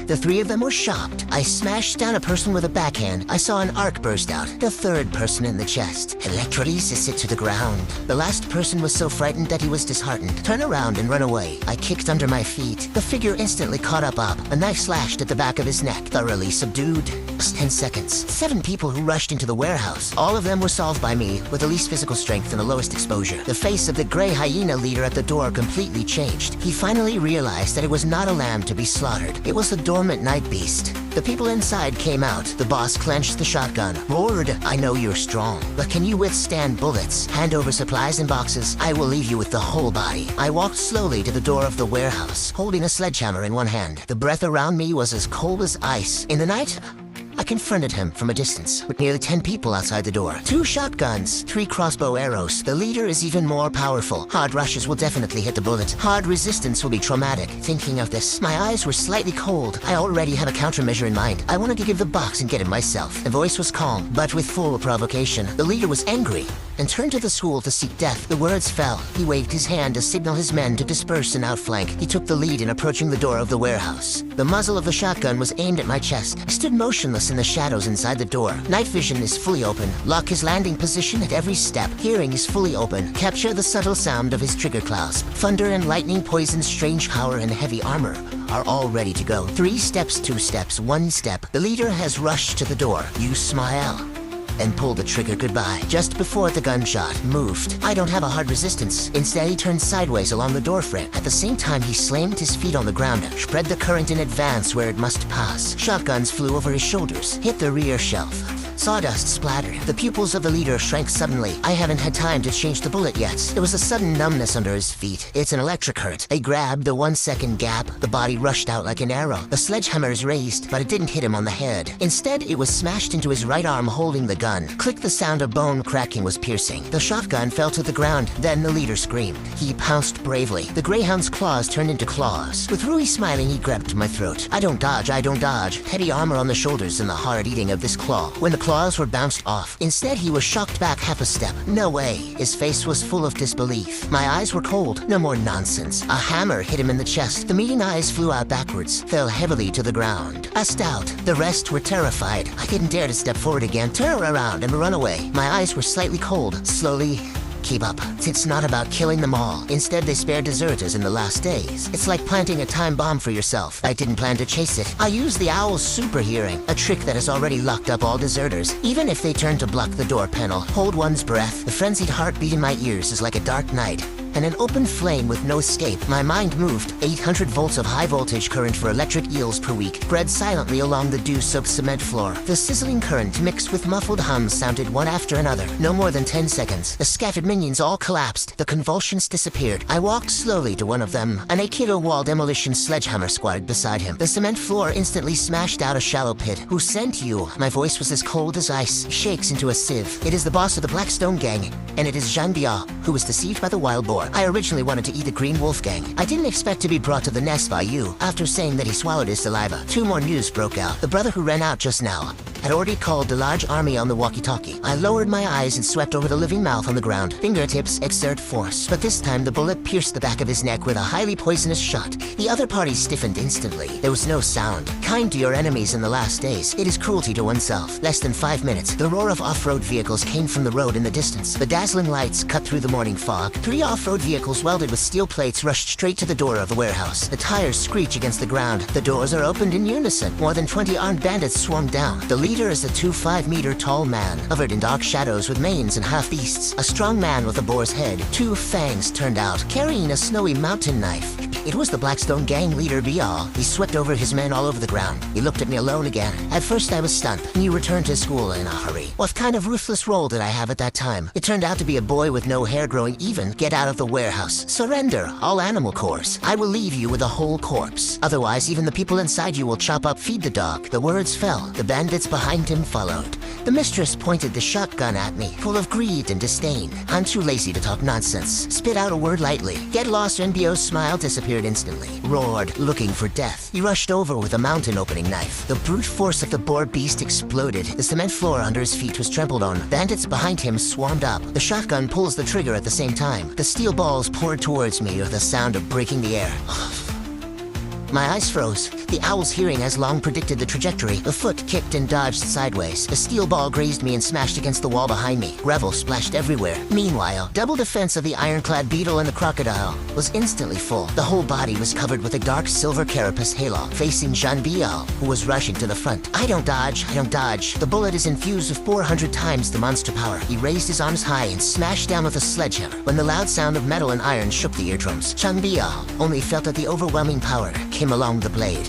S1: The 3 of them were shocked. I smashed down a person with a backhand. I saw an arc burst out. The 3rd person in the chest. Electrolysis it to the ground. The last person was so frightened that he was disheartened. Turn around and run away. I kicked under my feet. The figure instantly caught up. A knife slashed at the back of his neck. Thoroughly subdued. 10 seconds. 7 people who rushed into the warehouse. All of them were solved by me, with the least physical strength and the lowest exposure. The face of the gray hyena leader at the door completely changed. He finally realized that it was not a lamb to be slaughtered. It was the door dormant night beast. The people inside came out. The boss clenched the shotgun, roared, "I know you're strong, but can you withstand bullets? Hand over supplies and boxes. I will leave you with the whole body." I walked slowly to the door of the warehouse, holding a sledgehammer in one hand. The breath around me was as cold as ice. In the night, I confronted him from a distance, with nearly 10 people outside the door. 2 shotguns, 3 crossbow arrows. The leader is even more powerful. Hard rushes will definitely hit the bullet. Hard resistance will be traumatic. Thinking of this, my eyes were slightly cold. I already had a countermeasure in mind. I wanted to give the box and get it myself. The voice was calm, but with full provocation. The leader was angry and turned to the school to seek death. The words fell. He waved his hand to signal his men to disperse and outflank. He took the lead in approaching the door of the warehouse. The muzzle of the shotgun was aimed at my chest. I stood motionless in the shadows inside the door. Night vision is fully open. Lock his landing position at every step. Hearing is fully open. Capture the subtle sound of his trigger clasp. Thunder and lightning, poison, strange power, and heavy armor are all ready to go. 3 steps, 2 steps, 1 step. The leader has rushed to the door. You smile and pull the trigger goodbye. Just before the gunshot moved. I don't have a hard resistance. Instead, he turned sideways along the doorframe. At the same time, he slammed his feet on the ground, spread the current in advance where it must pass. Shotguns flew over his shoulders, hit the rear shelf. Sawdust splattered. The pupils of the leader shrank suddenly. I haven't had time to change the bullet yet. There was a sudden numbness under his feet. It's an electric hurt. I grabbed the 1-second gap. The body rushed out like an arrow. The sledgehammer is raised, but it didn't hit him on the head. Instead, it was smashed into his right arm holding the gun. Click, the sound of bone cracking was piercing. The shotgun fell to the ground. Then the leader screamed. He pounced bravely. The greyhound's claws turned into claws. With Rui smiling, he grabbed my throat. I don't dodge, I don't dodge. Heavy armor on the shoulders and the hard eating of this claw. When the claws were bounced off. Instead, he was shocked back half a step. No way. His face was full of disbelief. My eyes were cold. No more nonsense. A hammer hit him in the chest. The meeting eyes flew out backwards, fell heavily to the ground. Passed out. The rest were terrified. I didn't dare to step forward again, turn around, and run away. My eyes were slightly cold. Slowly, keep up. It's not about killing them all. Instead, they spare deserters in the last days. It's like planting a time bomb for yourself. I didn't plan to chase it. I used the owl's super hearing, a trick that has already locked up all deserters. Even if they turn to block the door panel, hold one's breath. The frenzied heartbeat in my ears is like a dark night and an open flame with no escape. My mind moved. 800 volts of high voltage current for electric eels per week spread silently along the dew-soaked cement floor. The sizzling current mixed with muffled hums sounded one after another. No more than 10 seconds. The scattered minions all collapsed. The convulsions disappeared. I walked slowly to one of them. An Aikido wall demolition sledgehammer squatted beside him. The cement floor instantly smashed out a shallow pit. Who sent you? My voice was as cold as ice. Shakes into a sieve. It is the boss of the Blackstone Gang, and it is Jean Bia, who was deceived by the wild boar. I originally wanted to eat the Green Wolf Gang. I didn't expect to be brought to the nest by you. After saying that he swallowed his saliva, 2 more news broke out. The brother who ran out just now had already called the large army on the walkie-talkie. I lowered my eyes and swept over the living mouth on the ground. Fingertips exert force, but this time the bullet pierced the back of his neck with a highly poisonous shot. The other party stiffened instantly. There was no sound. Kind to your enemies in the last days. It is cruelty to oneself. Less than 5 minutes, the roar of off-road vehicles came from the road in the distance. The dazzling lights cut through the morning fog. 3 off-road vehicles welded with steel plates rushed straight to the door of the warehouse. The tires screech against the ground. The doors are opened in unison. More than 20 armed bandits swarmed down. The leader is a 2-5-meter tall man, covered in dark shadows with manes and half-beasts. A strong man with a boar's head. 2 fangs turned out, carrying a snowy mountain knife. It was the Blackstone Gang leader, Bial. He swept over his men all over the ground. He looked at me alone again. At first I was stunned. He returned to school in a hurry. What kind of ruthless role did I have at that time? It turned out to be a boy with no hair growing even. Get out of the warehouse. Surrender all animal cores. I will leave you with a whole corpse. Otherwise, even the people inside you will chop up, feed the dog. The words fell. The bandits behind him followed. The mistress pointed the shotgun at me, full of greed and disdain. I'm too lazy to talk nonsense. Spit out a word lightly. Get lost. NBO's smile disappeared instantly. Roared, looking for death. He rushed over with a mountain-opening knife. The brute force of the boar beast exploded. The cement floor under his feet was trampled on. Bandits behind him swarmed up. The shotgun pulls the trigger at the same time. The steel balls poured towards me with the sound of breaking the air. My eyes froze. The owl's hearing has long predicted the trajectory. The foot kicked and dodged sideways. A steel ball grazed me and smashed against the wall behind me. Gravel splashed everywhere. Meanwhile, double defense of the ironclad beetle and the crocodile was instantly full. The whole body was covered with a dark silver carapace halo, facing Jean Bial, who was rushing to the front. I don't dodge. I don't dodge. The bullet is infused with 400 times the monster power. He raised his arms high and smashed down with a sledgehammer. When the loud sound of metal and iron shook the eardrums, Jean Bial only felt that the overwhelming power came along the blade.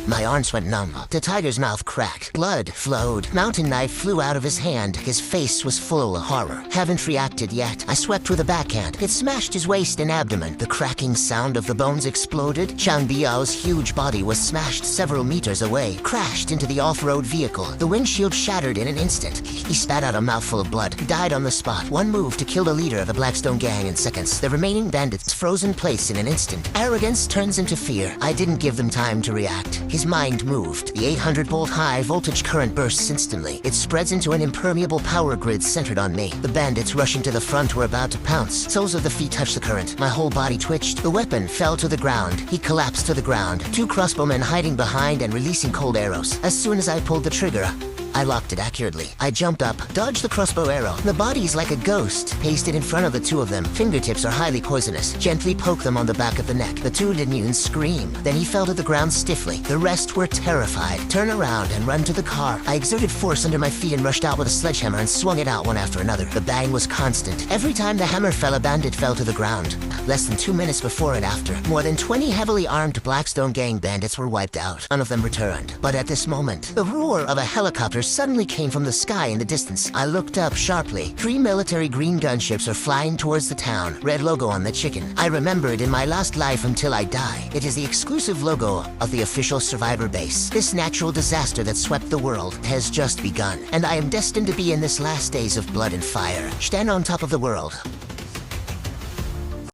S1: My arms went numb. The tiger's mouth cracked. Blood flowed. Mountain knife flew out of his hand. His face was full of horror. Haven't reacted yet. I swept with a backhand. It smashed his waist and abdomen. The cracking sound of the bones exploded. Chang Biao's huge body was smashed several meters away, crashed into the off-road vehicle. The windshield shattered in an instant. He spat out a mouthful of blood. He died on the spot. One move to kill the leader of the Blackstone gang in seconds. The remaining bandits froze in place in an instant. Arrogance turns into fear. I didn't give them time to react. His mind moved. The 800-volt high-voltage current bursts instantly. It spreads into an impermeable power grid centered on me. The bandits rushing to the front were about to pounce. Soles of the feet touched the current. My whole body twitched. The weapon fell to the ground. He collapsed to the ground. Two crossbowmen hiding behind and releasing cold arrows. As soon as I pulled the trigger, I locked it accurately. I jumped up, dodged the crossbow arrow. The body's like a ghost, pasted in front of the two of them. Fingertips are highly poisonous. Gently poke them on the back of the neck. The two Linyuns scream. Then he fell to the ground stiffly. The rest were terrified. Turn around and run to the car. I exerted force under my feet and rushed out with a sledgehammer and swung it out one after another. The bang was constant. Every time the hammer fell, a bandit fell to the ground. Less than 2 minutes before and after, more than 20 heavily armed Blackstone gang bandits were wiped out. None of them returned. But at this moment, the roar of a helicopter suddenly came from the sky in the distance. I looked up sharply. 3 military green gunships are flying towards the town. Red logo on the chicken. I remember it in my last life until I die. It is the exclusive logo of the official survivor base. This natural disaster that swept the world has just begun, and I am destined to be in this last days of blood and fire. Stand on top of the world.